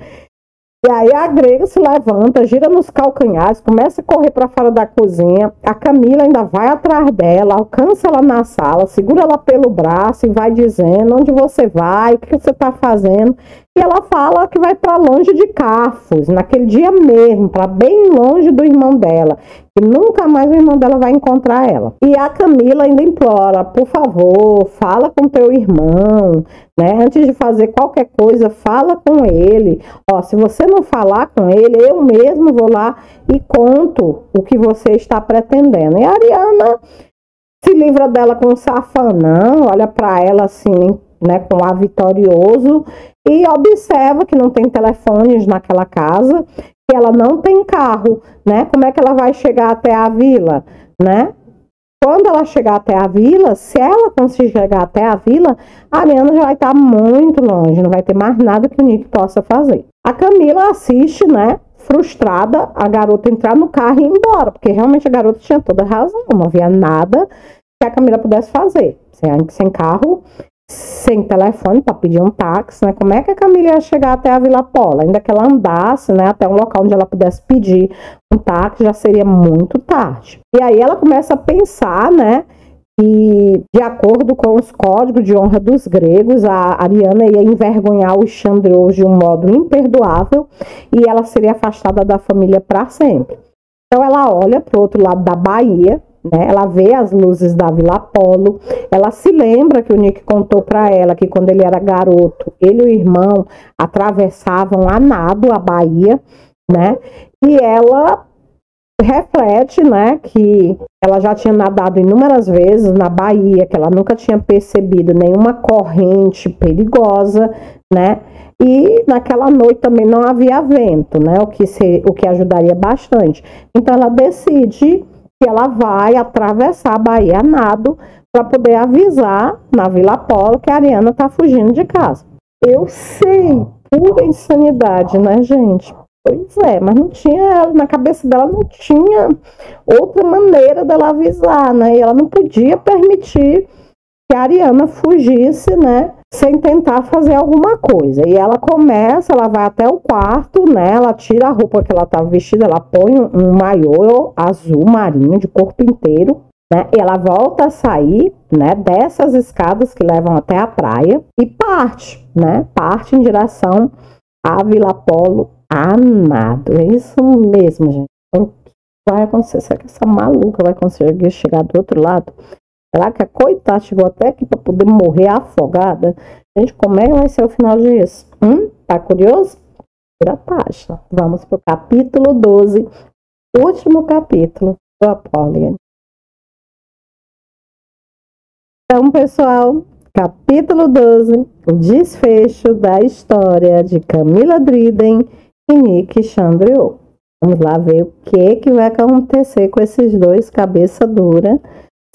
B: E aí a grega se levanta, gira nos calcanhares, começa a correr para fora da cozinha. A Camila ainda vai atrás dela, alcança ela na sala, segura ela pelo braço e vai dizendo onde você vai, o que você está fazendo. E ela fala que vai para longe de Cafos, naquele dia mesmo, para bem longe do irmão dela. E nunca mais o irmão dela vai encontrar ela. E a Camila ainda implora, por favor, fala com teu irmão, né? Antes de fazer qualquer coisa, fala com ele. Ó, se você não falar com ele, eu mesmo vou lá e conto o que você está pretendendo. E a Ariana se livra dela com um safanão, olha para ela assim, né, com ar vitorioso, e observa que não tem telefones naquela casa, que ela não tem carro, né? Como é que ela vai chegar até a vila, né? Quando ela chegar até a vila, se ela conseguir chegar até a vila, a Ariana já vai estar muito longe, não vai ter mais nada que o Nick possa fazer. A Camila assiste, né, frustrada, a garota entrar no carro e ir embora, porque realmente a garota tinha toda a razão, não havia nada que a Camila pudesse fazer. Sem carro, sem telefone para pedir um táxi, né? Como é que a Camila ia chegar até a Vila Apolo? Ainda que ela andasse, né, até um local onde ela pudesse pedir um táxi, já seria muito tarde. E aí ela começa a pensar, né, que de acordo com os códigos de honra dos gregos, a Ariana ia envergonhar os Xandrios de um modo imperdoável e ela seria afastada da família para sempre. Então ela olha para o outro lado da Bahia, né? Ela vê as luzes da Vila Apolo, ela se lembra que o Nick contou para ela que quando ele era garoto, ele e o irmão atravessavam a nado a Bahia, né? E ela reflete, né, que ela já tinha nadado inúmeras vezes na Bahia, que ela nunca tinha percebido nenhuma corrente perigosa, né? E naquela noite também não havia vento, né? O que ajudaria bastante. Então ela decide que ela vai atravessar a Bahia a nado para poder avisar na Vila Apolo que a Ariana está fugindo de casa. Eu sei, pura insanidade, né, gente? Pois é, mas não tinha, na cabeça dela não tinha outra maneira dela avisar, né? E ela não podia permitir que a Ariana fugisse, né, sem tentar fazer alguma coisa. E ela começa, ela vai até o quarto, né, ela tira a roupa que ela estava vestida, ela põe um maiô azul marinho de corpo inteiro, né, e ela volta a sair, né, dessas escadas que levam até a praia e parte, né, parte em direção à Vila Apolo a nado. É isso mesmo, gente. O que vai acontecer? Será que essa maluca vai conseguir chegar do outro lado? Será que a coitada chegou até aqui para poder morrer afogada? Gente, como é que vai ser o final disso? Tá curioso? Vira a página. Vamos para o capítulo 12, último capítulo do Apolo. Então, pessoal, capítulo 12, o desfecho da história de Camila Driden e Nick Xandriot. Vamos lá ver o que vai acontecer com esses dois cabeça dura.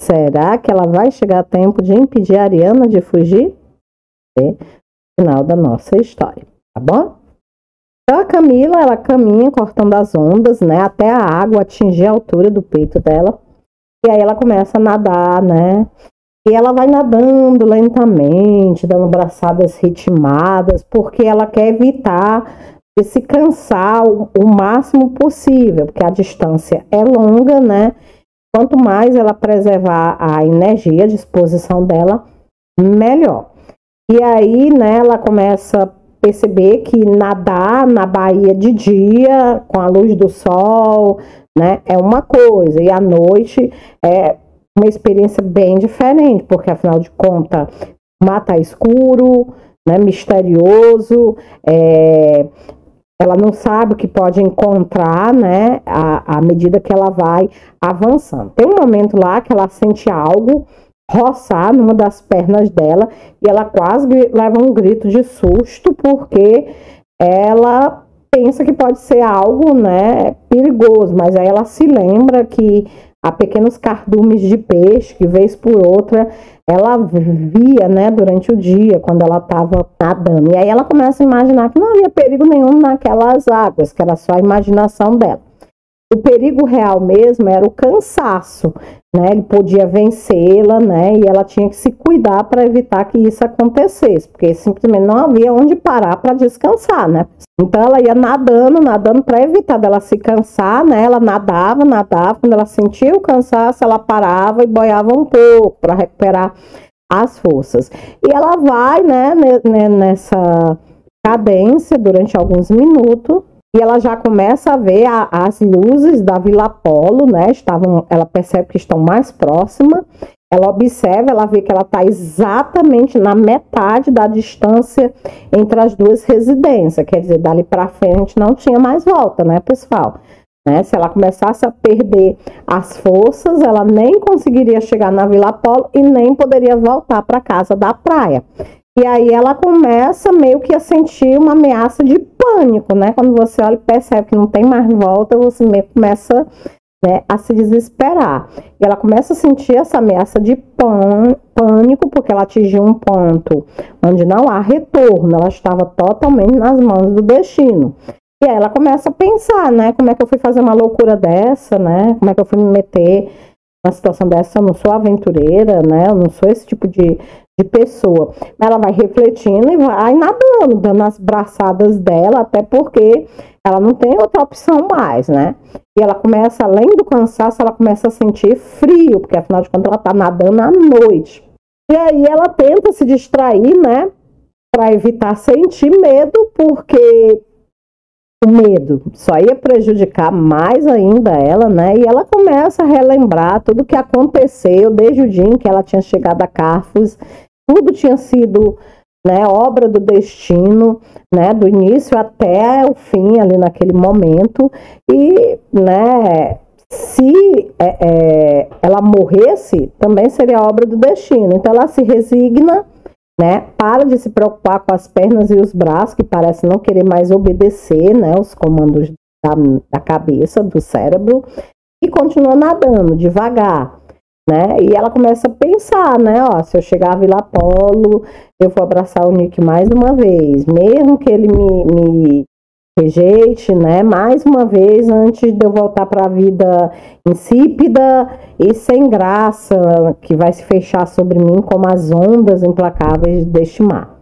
B: Será que ela vai chegar a tempo de impedir a Ariana de fugir? final da nossa história, tá bom? Então a Camila, ela caminha cortando as ondas, né, até a água atingir a altura do peito dela. E aí ela começa a nadar, né? E ela vai nadando lentamente, dando braçadas ritmadas, porque ela quer evitar de se cansar o máximo possível, porque a distância é longa, né? Quanto mais ela preservar a energia, a disposição dela, melhor. E aí, né, ela começa a perceber que nadar na baía de dia, com a luz do sol, né, é uma coisa, e à noite é uma experiência bem diferente, porque afinal de contas, o mar tá escuro, né, misterioso, ela não sabe o que pode encontrar, né, à medida que ela vai avançando. Tem um momento lá que ela sente algo roçar numa das pernas dela e ela quase leva um grito de susto, porque ela pensa que pode ser algo, né, perigoso, mas aí ela se lembra que há pequenos cardumes de peixe que, vez por outra, ela via, né, durante o dia, quando ela estava nadando. E aí ela começa a imaginar que não havia perigo nenhum naquelas águas, que era só a imaginação dela. O perigo real mesmo era o cansaço, né? Ele podia vencê-la, né? E ela tinha que se cuidar para evitar que isso acontecesse, porque simplesmente não havia onde parar para descansar, né? Então ela ia nadando para evitar dela se cansar, né? Ela nadava, quando ela sentia o cansaço, ela parava e boiava um pouco para recuperar as forças. E ela vai, né, nessa cadência durante alguns minutos. E ela já começa a ver as luzes da Vila Polo, né? Ela percebe que estão mais próximas. Ela observa, ela vê que ela está exatamente na metade da distância entre as duas residências. Quer dizer, dali para frente não tinha mais volta, né, pessoal? Né? Se ela começasse a perder as forças, ela nem conseguiria chegar na Vila Polo e nem poderia voltar para casa da praia. E aí ela começa meio que a sentir uma ameaça de pânico, né? Quando você olha e percebe que não tem mais volta, você meio que começa, né, a se desesperar. E ela começa a sentir essa ameaça de pânico, porque ela atingiu um ponto onde não há retorno, ela estava totalmente nas mãos do destino. E aí ela começa a pensar, né? Como é que eu fui fazer uma loucura dessa, né? Como é que eu fui me meter numa situação dessa? Eu não sou aventureira, né? Eu não sou esse tipo de pessoa. Ela vai refletindo e vai nadando, dando as braçadas dela, até porque ela não tem outra opção mais, né? E ela começa, além do cansaço, ela começa a sentir frio, porque afinal de contas ela tá nadando à noite. E aí ela tenta se distrair, né? Para evitar sentir medo, porque o medo só ia prejudicar mais ainda ela, né? E ela começa a relembrar tudo o que aconteceu desde o dia em que ela tinha chegado a Carfos. Tudo tinha sido, né, obra do destino, né, do início até o fim, ali naquele momento. E, né, se ela morresse, também seria obra do destino. Então ela se resigna, né, para de se preocupar com as pernas e os braços, que parece não querer mais obedecer, né, os comandos da cabeça, do cérebro, e continua nadando devagar. Né? E ela começa a pensar, né? Ó, se eu chegar à Vila Polo, eu vou abraçar o Nick mais uma vez, mesmo que ele me rejeite, né? Mais uma vez, antes de eu voltar para a vida insípida e sem graça, que vai se fechar sobre mim como as ondas implacáveis deste mar.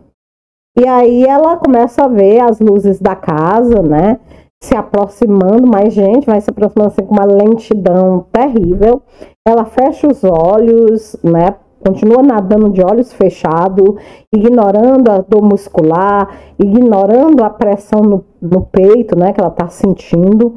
B: E aí ela começa a ver as luzes da casa, né? Se aproximando, mais gente vai se aproximando assim com uma lentidão terrível. Ela fecha os olhos, né? Continua nadando de olhos fechados, ignorando a dor muscular, ignorando a pressão no peito, né, que ela está sentindo.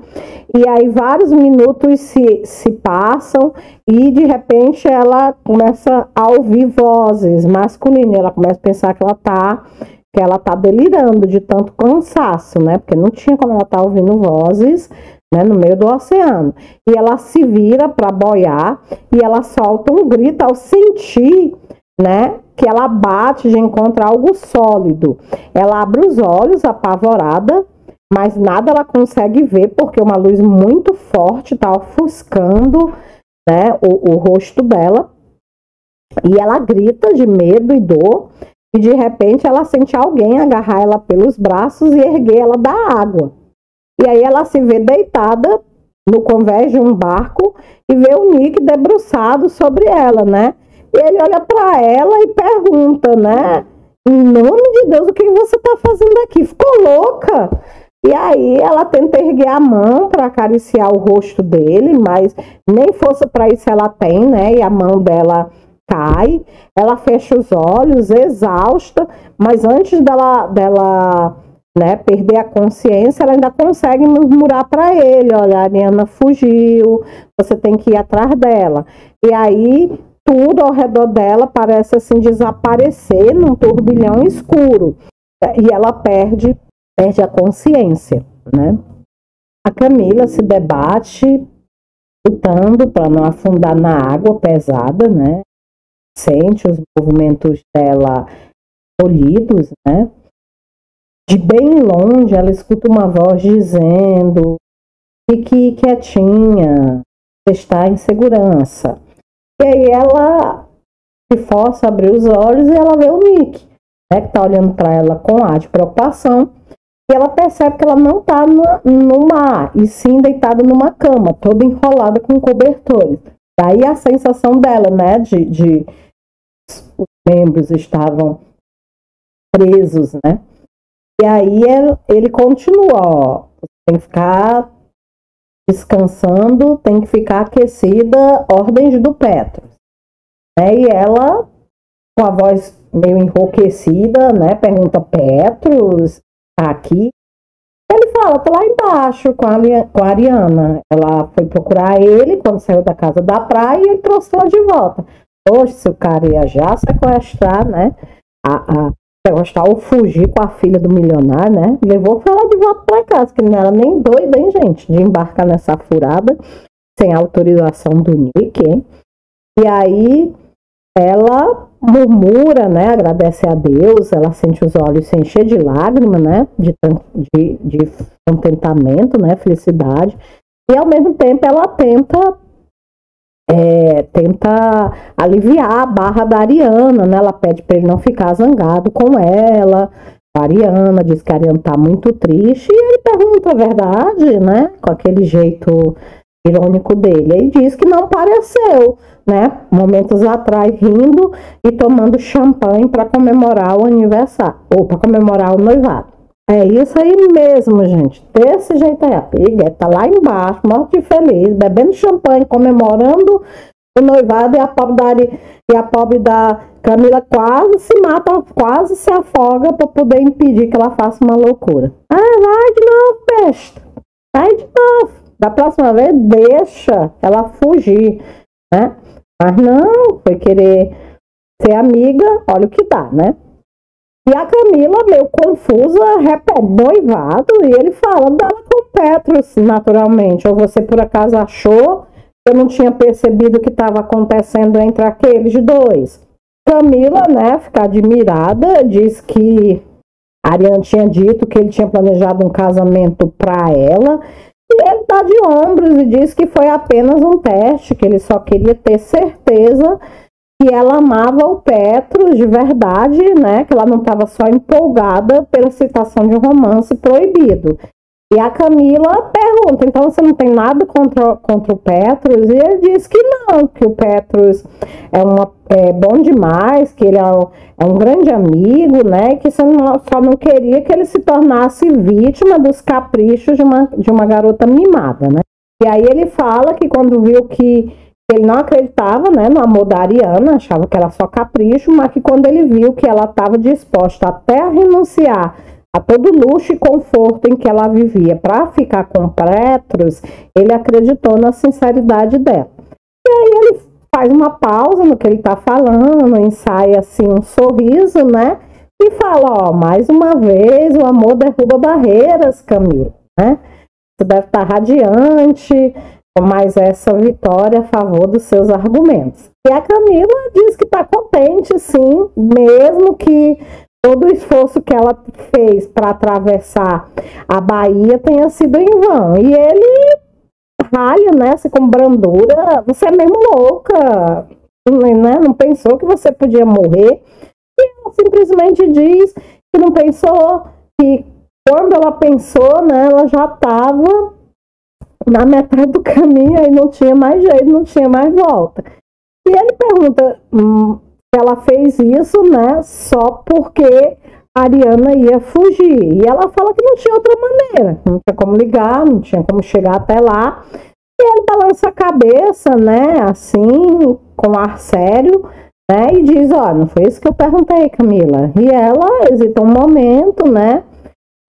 B: E aí vários minutos se passam e de repente ela começa a ouvir vozes masculinas. Ela começa a pensar que ela tá delirando de tanto cansaço, né? Porque não tinha como ela tá ouvindo vozes, né, no meio do oceano. E ela se vira para boiar e ela solta um grito ao sentir, né, que ela bate de encontrar algo sólido. Ela abre os olhos apavorada, mas nada ela consegue ver porque uma luz muito forte está ofuscando, né, o rosto dela. E ela grita de medo e dor. e de repente ela sente alguém agarrar ela pelos braços e erguer ela da água. E aí ela se vê deitada no convés de um barco e vê o Nick debruçado sobre ela, né? E ele olha para ela e pergunta, né? Em nome de Deus, o que você está fazendo aqui? Ficou louca? E aí ela tenta erguer a mão para acariciar o rosto dele, mas nem força para isso ela tem, né? E a mão dela cai, ela fecha os olhos, exausta, mas antes dela né, perder a consciência, ela ainda consegue murmurar para ele, olha, a Ariana fugiu, você tem que ir atrás dela. E aí tudo ao redor dela parece assim desaparecer num turbilhão escuro. E ela perde a consciência, né? A Camila se debate, lutando para não afundar na água pesada, né? Sente os movimentos dela polidos, né? De bem longe, ela escuta uma voz dizendo: fique quietinha, você está em segurança. E aí ela se força a abrir os olhos e ela vê o Nick, né, que está olhando para ela com ar de preocupação. E ela percebe que ela não está no mar, e sim deitada numa cama, toda enrolada com cobertores. Daí a sensação dela, né, de os membros estavam presos, né? E aí ele continua, ó, tem que ficar descansando, tem que ficar aquecida, ordens do Petros. Né? E ela, com a voz meio enrouquecida, né, pergunta: Petros, tá aqui? Ele fala: tá lá embaixo com a Ariana. Ela foi procurar ele quando saiu da casa da praia e ele trouxe ela de volta. Hoje, se o cara ia já sequestrar, né, sequestrar ou fugir com a filha do milionário, né, levou ela de volta para casa, que não era nem doida, hein, gente, de embarcar nessa furada sem autorização do Nick, hein? E aí ela murmura, né, agradece a Deus, ela sente os olhos se encher de lágrimas, né, de contentamento, né, felicidade, e ao mesmo tempo ela tenta aliviar a barra da Ariana, né, ela pede para ele não ficar zangado com ela. A Ariana diz que a Ariana tá muito triste e ele pergunta a verdade, né, com aquele jeito irônico dele. Ele diz que não pareceu, né, momentos atrás rindo e tomando champanhe para comemorar o aniversário, ou para comemorar o noivado. É isso aí mesmo, gente, desse jeito aí, a Piguete tá lá embaixo, morte de feliz, bebendo champanhe, comemorando o noivado, e a pobre da Camila quase se mata, quase se afoga para poder impedir que ela faça uma loucura. Ah, vai de novo, besta, vai de novo. Da próxima vez, deixa ela fugir, né? Mas não, foi querer ser amiga, olha o que dá, né? E a Camila, meio confusa, repete noivado, e ele fala dela com Petros, naturalmente. Ou você por acaso achou que eu não tinha percebido o que estava acontecendo entre aqueles dois? Camila, né, fica admirada, diz que Ariana tinha dito que ele tinha planejado um casamento para ela. E ele dá de ombros e diz que foi apenas um teste, que ele só queria ter certeza que ela amava o Petros de verdade, né? Que ela não estava só empolgada pela citação de um romance proibido. E a Camila pergunta: então você não tem nada contra o Petros? E ele diz que não, que o Petros é bom demais, que ele é um grande amigo, né? Que só não queria que ele se tornasse vítima dos caprichos de uma garota mimada, né? E aí ele fala que quando viu que ele não acreditava, né, no amor da Ariana, achava que era só capricho, mas que quando ele viu que ela estava disposta até a renunciar a todo luxo e conforto em que ela vivia para ficar com Petros, ele acreditou na sinceridade dela. E aí ele faz uma pausa no que ele está falando, ensaia assim um sorriso, né, e fala: ó, mais uma vez o amor derruba barreiras, Camila, né? Você deve estar radiante, mas essa vitória a favor dos seus argumentos. E a Camila diz que está contente, sim, mesmo que todo o esforço que ela fez para atravessar a Bahia tenha sido em vão. E ele ralha, né, assim, com brandura: você é mesmo louca, né? Não pensou que você podia morrer? E ela simplesmente diz que não pensou, que quando ela pensou, né, ela já estava na metade do caminho e não tinha mais jeito, não tinha mais volta. E ele pergunta se ela fez isso, né, só porque a Ariana ia fugir. E ela fala que não tinha outra maneira, não tinha como ligar, não tinha como chegar até lá. E ele balança a cabeça, né, assim, com ar sério, né, e diz, ó, não foi isso que eu perguntei, Camila. E ela hesita um momento, né,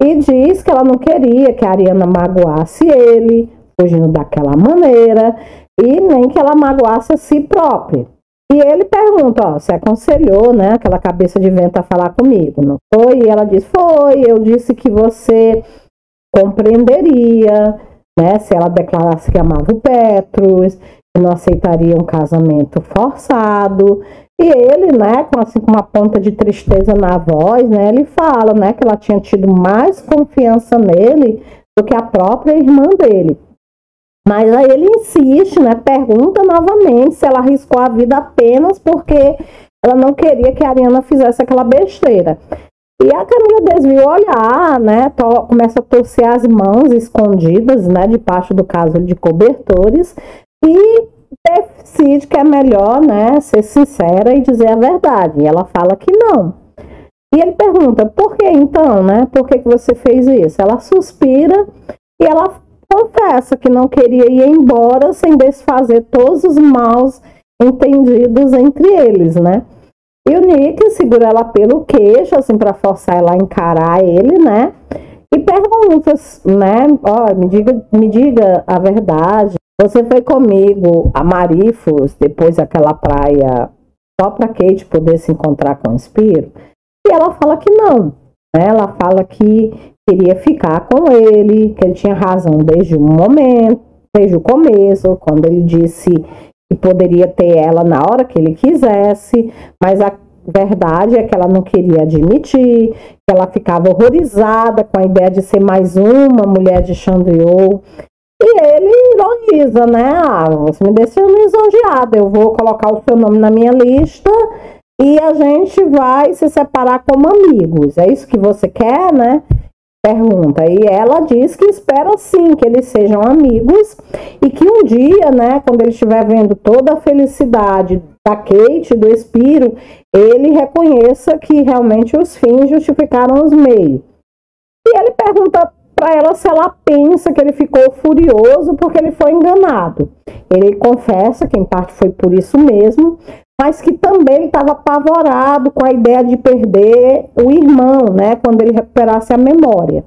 B: e diz que ela não queria que a Ariana magoasse ele, fugindo daquela maneira, e nem que ela magoasse a si própria. E ele pergunta, ó, você aconselhou, né, aquela cabeça de vento a falar comigo, não foi? E ela diz, foi, eu disse que você compreenderia, né, se ela declarasse que amava o Petrus, que não aceitaria um casamento forçado. E ele, né, com uma ponta de tristeza na voz, né, ele fala, né, que ela tinha tido mais confiança nele do que a própria irmã dele. Mas aí ele insiste, né, pergunta novamente se ela arriscou a vida apenas porque ela não queria que a Ariana fizesse aquela besteira. E a Camila desvia o olhar, né, começa a torcer as mãos escondidas, né, debaixo do caso de cobertores, e decide que é melhor, né, ser sincera e dizer a verdade. E ela fala que não. E ele pergunta, por que então, né, por que você fez isso? Ela suspira e ela confessa que não queria ir embora sem desfazer todos os maus entendidos entre eles, né? E o Nick segura ela pelo queixo, assim, para forçar ela a encarar ele, né? E pergunta, né? Ó, me diga a verdade. Você foi comigo a Marifos, depois daquela praia, só para Kate poder se encontrar com o Spiro? E ela fala que não, né? Ela fala que queria ficar com ele, que ele tinha razão desde o momento, desde o começo, quando ele disse que poderia ter ela na hora que ele quisesse, mas a verdade é que ela não queria admitir, que ela ficava horrorizada com a ideia de ser mais uma mulher de Chandriot. E ele ironiza, né? Ah, você me deixou lisonjeada, eu vou colocar o seu nome na minha lista e a gente vai se separar como amigos. É isso que você quer, né? Pergunta. E ela diz que espera sim que eles sejam amigos e que um dia, né, quando ele estiver vendo toda a felicidade da Kate, do Spiro, ele reconheça que realmente os fins justificaram os meios. E ele pergunta para ela se ela pensa que ele ficou furioso porque ele foi enganado. Ele confessa que em parte foi por isso mesmo, mas que também estava apavorado com a ideia de perder o irmão, né, quando ele recuperasse a memória.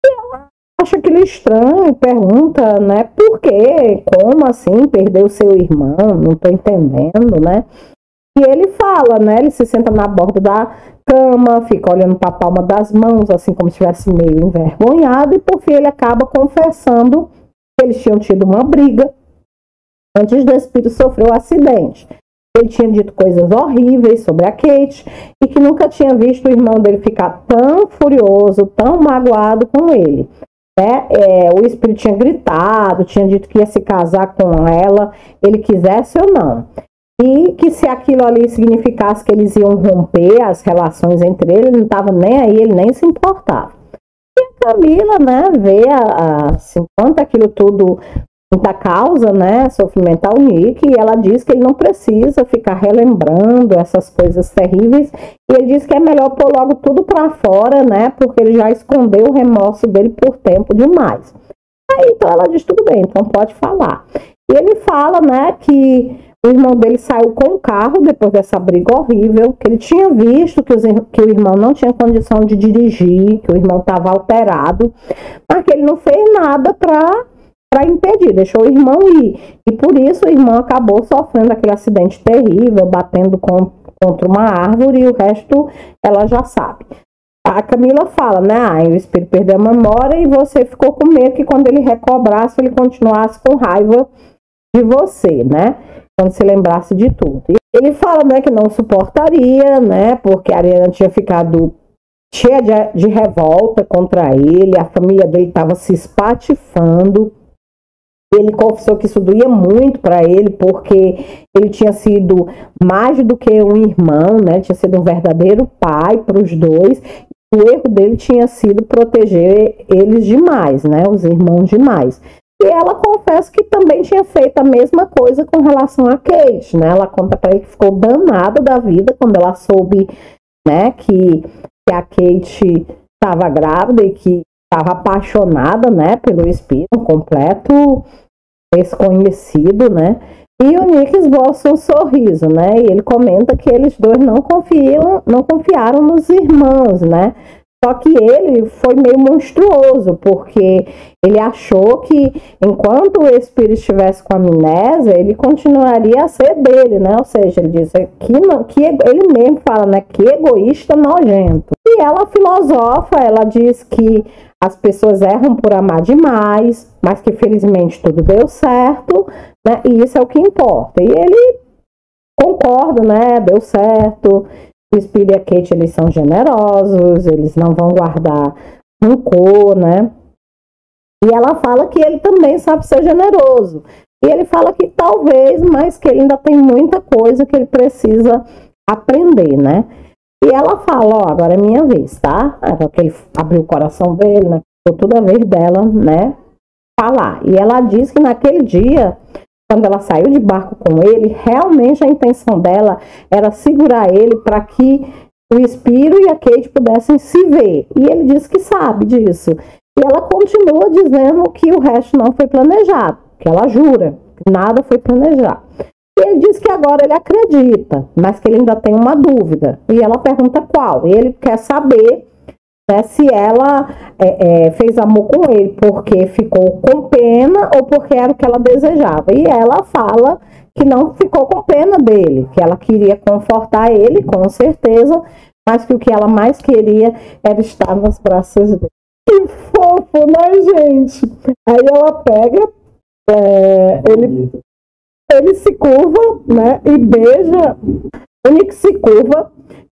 B: E ela acha aquilo estranho, pergunta, né, por quê? Como assim perder o seu irmão? Não estou entendendo, né? E ele fala, né, ele se senta na borda da cama, fica olhando para a palma das mãos, assim como se estivesse meio envergonhado, e por fim ele acaba confessando que eles tinham tido uma briga antes do Spiro sofrer o acidente. Ele tinha dito coisas horríveis sobre a Kate e que nunca tinha visto o irmão dele ficar tão furioso, tão magoado com ele. O Spiro tinha gritado, tinha dito que ia se casar com ela, ele quisesse ou não. E que se aquilo ali significasse que eles iam romper as relações entre eles, ele não estava nem aí, ele nem se importava. E a Camila, né, vê enquanto aquilo tudo muita causa, né, sofrimento ao Nick, e ela diz que ele não precisa ficar relembrando essas coisas terríveis, e ele diz que é melhor pôr logo tudo para fora, né, porque ele já escondeu o remorso dele por tempo demais. Aí então ela diz, tudo bem, então pode falar. E ele fala, né, que o irmão dele saiu com o carro depois dessa briga horrível, que ele tinha visto que o irmão não tinha condição de dirigir, que o irmão estava alterado, mas que ele não fez nada para impedir, deixou o irmão ir. E por isso o irmão acabou sofrendo aquele acidente terrível, batendo contra uma árvore, e o resto ela já sabe. A Camila fala, né, o Espírito perdeu a memória e você ficou com medo que quando ele recobrasse, ele continuasse com raiva de você, né, quando se lembrasse de tudo. E ele fala, né, que não suportaria, né, porque a Ariana tinha ficado cheia de revolta contra ele, a família dele estava se espatifando. Ele confessou que isso doía muito para ele, porque ele tinha sido mais do que um irmão, né? Tinha sido um verdadeiro pai para os dois. O erro dele tinha sido proteger eles demais, né? Os irmãos demais. E ela confessa que também tinha feito a mesma coisa com relação a Kate, né? Ela conta para ele que ficou danada da vida quando ela soube, né, que a Kate estava grávida e que estava apaixonada, né, pelo espírito, um completo desconhecido, né? E o Nick esboça um sorriso, né? E ele comenta que eles dois não confiaram nos irmãos, né? Só que ele foi meio monstruoso, porque ele achou que enquanto o espírito estivesse com amnésia, ele continuaria a ser dele, né? Ou seja, ele diz que ele mesmo fala, né? Que egoísta nojento. E ela filosofa, ela diz que as pessoas erram por amar demais, mas que felizmente tudo deu certo, né? E isso é o que importa. E ele concorda, né? Deu certo. O espírito e a Kate, eles são generosos, eles não vão guardar rancor, né? E ela fala que ele também sabe ser generoso. E ele fala que talvez, mas que ele ainda tem muita coisa que ele precisa aprender, né? E ela fala, ó, agora é minha vez, tá? Porque ele abriu o coração dele, né? Ficou toda a vez dela, né? Falar. E ela diz que naquele dia, quando ela saiu de barco com ele, realmente a intenção dela era segurar ele para que o Spiro e a Kate pudessem se ver. E ele diz que sabe disso. E ela continua dizendo que o resto não foi planejado, que ela jura que nada foi planejado. E ele diz que agora ele acredita, mas que ele ainda tem uma dúvida. E ela pergunta qual. E ele quer saber, né, se ela fez amor com ele porque ficou com pena ou porque era o que ela desejava. E ela fala que não ficou com pena dele, que ela queria confortar ele, com certeza, mas que o que ela mais queria era estar nos braços dele. Que fofo, né, gente? Aí ela pega, ele se curva, né, e beija, o Nick se curva,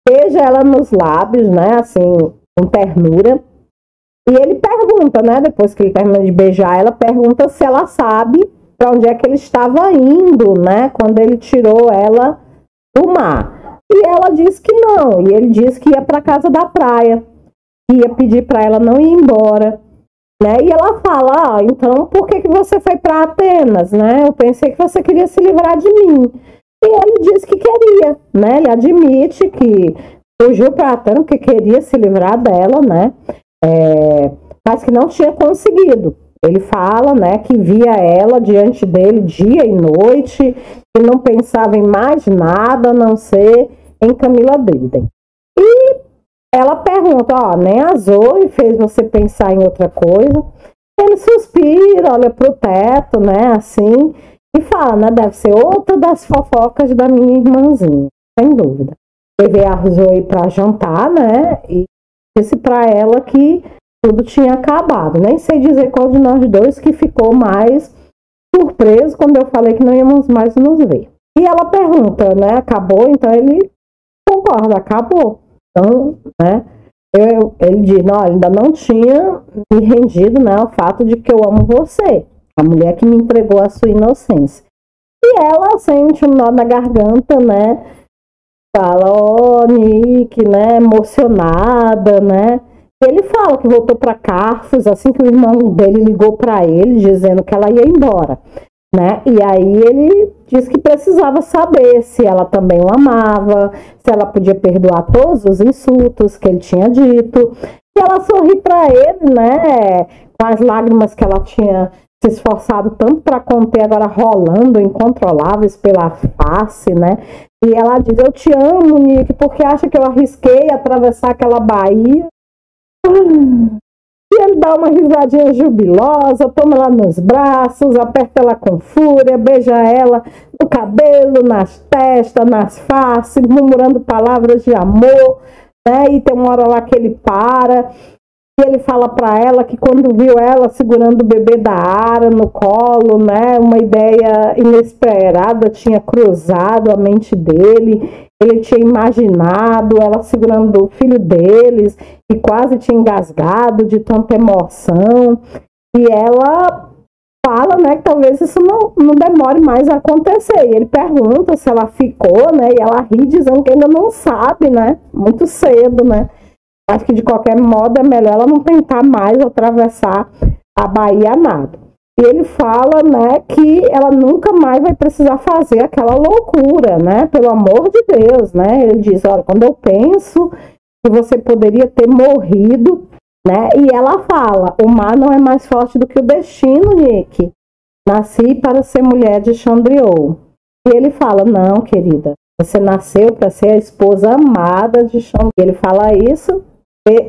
B: beija ela nos lábios, né, assim, com ternura. E ele pergunta, né, depois que ele termina de beijar, ela pergunta se ela sabe para onde é que ele estava indo, né, quando ele tirou ela do mar. E ela diz que não, e ele diz que ia para casa da praia, ia pedir para ela não ir embora, né? E ela fala, então por que você foi para Atenas, né? Eu pensei que você queria se livrar de mim. E ele diz que queria, né? Ele admite que fugiu para Atenas porque queria se livrar dela, né? Mas que não tinha conseguido. Ele fala, né, que via ela diante dele dia e noite, que não pensava em mais nada a não ser em Camila Driden. E ela pergunta, nem a Zoe fez você pensar em outra coisa. Ele suspira, olha pro teto, né, assim, e fala, né, deve ser outra das fofocas da minha irmãzinha, sem dúvida. Levei a Zoe para jantar, né, e disse para ela que tudo tinha acabado. Nem sei dizer qual de nós dois que ficou mais surpreso quando eu falei que não íamos mais nos ver. E ela pergunta, né, acabou? Então ele concorda, acabou. Então, né, ele diz, não, ainda não tinha me rendido, né, ao fato de que eu amo você, a mulher que me entregou a sua inocência. E ela sente um nó na garganta, né, fala, Nick, né, emocionada, né. Ele fala que voltou para Carthus assim que o irmão dele ligou para ele, dizendo que ela ia embora, né? E aí ele disse que precisava saber se ela também o amava, se ela podia perdoar todos os insultos que ele tinha dito. E ela sorri para ele, né? Com as lágrimas que ela tinha se esforçado tanto para conter, agora rolando incontroláveis pela face, né? E ela diz, eu te amo, Nick, porque acha que eu arrisquei atravessar aquela baía? E ele dá uma risadinha jubilosa, toma ela nos braços, aperta ela com fúria, beija ela no cabelo, nas testas, nas faces, murmurando palavras de amor, né? E tem uma hora lá que ele para e ele fala para ela que quando viu ela segurando o bebê da Ara no colo, né, uma ideia inesperada tinha cruzado a mente dele. Ele tinha imaginado ela segurando o filho deles e quase tinha engasgado de tanta emoção. E ela fala, né, que talvez isso não demore mais a acontecer. E ele pergunta se ela ficou, né, e ela ri dizendo que ainda não sabe, né, muito cedo, né. Acho que de qualquer modo é melhor ela não tentar mais atravessar a Baía a nado. E ele fala, né, que ela nunca mais vai precisar fazer aquela loucura, né, pelo amor de Deus, né. Ele diz, olha, quando eu penso que você poderia ter morrido, né, e ela fala, o mar não é mais forte do que o destino, Nick. Nasci para ser mulher de Chandriot. E ele fala, não, querida, você nasceu para ser a esposa amada de Chandriot. Ele fala isso,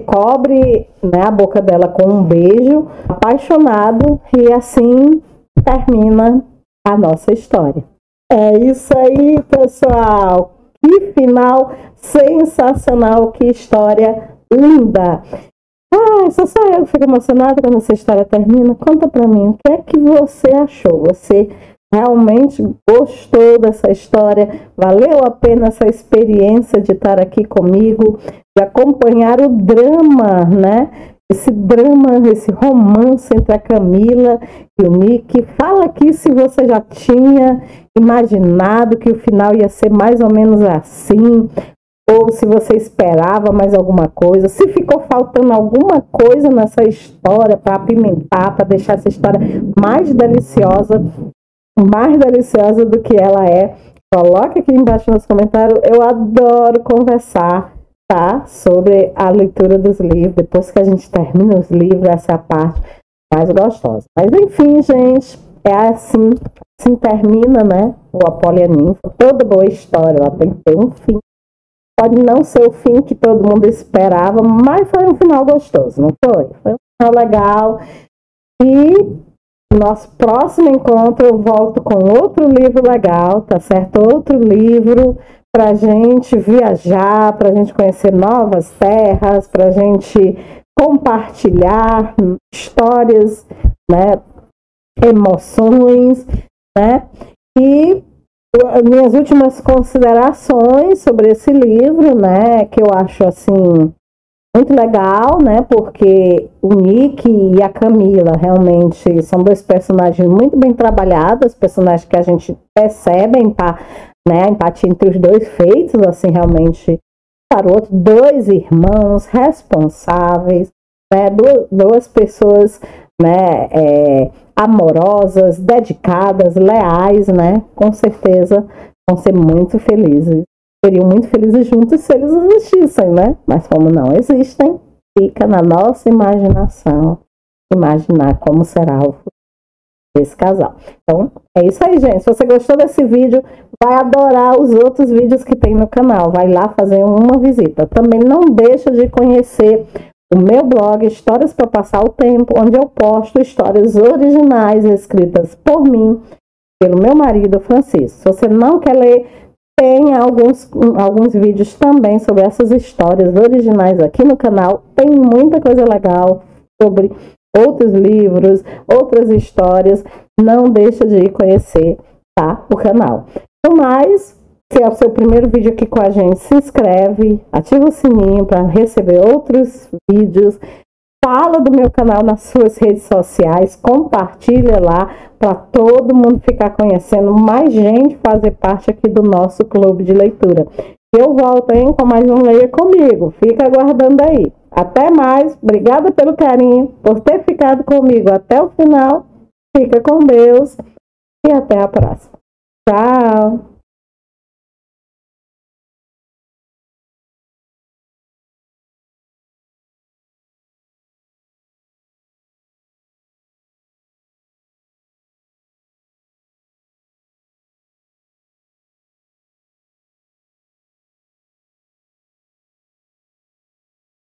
B: cobre, né, a boca dela com um beijo apaixonado e assim termina a nossa história. É isso aí, pessoal. Que final sensacional, que história linda. Só eu que fico emocionada quando essa história termina. Conta pra mim, o que é que você achou? Você realmente gostou dessa história? Valeu a pena essa experiência de estar aqui comigo, de acompanhar o drama, né? Esse drama, esse romance entre a Camila e o Nick. Fala aqui se você já tinha imaginado que o final ia ser mais ou menos assim, ou se você esperava mais alguma coisa, se ficou faltando alguma coisa nessa história para apimentar, para deixar essa história mais deliciosa do que ela é. Coloque aqui embaixo nos comentários. Eu adoro conversar, tá, sobre a leitura dos livros. Depois que a gente termina os livros, essa é a parte mais gostosa. Mas enfim, gente, é assim termina, né, o A Polly e a Ninfa. Toda boa história, ela tem que ter um fim. Pode não ser o fim que todo mundo esperava, mas foi um final gostoso, não foi? Foi um final legal. E nosso próximo encontro eu volto com outro livro legal, tá certo? Outro livro pra gente viajar, pra gente conhecer novas terras, pra gente compartilhar histórias, né? Emoções, né? E minhas últimas considerações sobre esse livro, né, que eu acho assim muito legal, né, porque o Nick e a Camila realmente são dois personagens muito bem trabalhados, personagens que a gente percebe a empatia entre os dois feitos, assim, realmente para o outro, dois irmãos responsáveis, né, duas pessoas, né, amorosas, dedicadas, leais, né? Com certeza vão ser muito felizes. Seriam muito felizes juntos se eles existissem, né? Mas como não existem, fica na nossa imaginação imaginar como será o futuro desse casal. Então, é isso aí, gente. Se você gostou desse vídeo, vai adorar os outros vídeos que tem no canal. Vai lá fazer uma visita. Também não deixa de conhecer o meu blog, Histórias para Passar o Tempo, onde eu posto histórias originais escritas por mim, pelo meu marido Francisco. Se você não quer ler, tem alguns vídeos também sobre essas histórias originais aqui no canal. Tem muita coisa legal sobre outros livros, outras histórias. Não deixa de ir conhecer, tá, o canal. No mais, se é o seu primeiro vídeo aqui com a gente, se inscreve, ativa o sininho para receber outros vídeos, fala do meu canal nas suas redes sociais, compartilha lá para todo mundo ficar conhecendo, mais gente fazer parte aqui do nosso clube de leitura. Eu volto, hein, com mais um Leia Comigo. Fica aguardando aí. Até mais. Obrigada pelo carinho, por ter ficado comigo até o final. Fica com Deus e até a próxima. Tchau!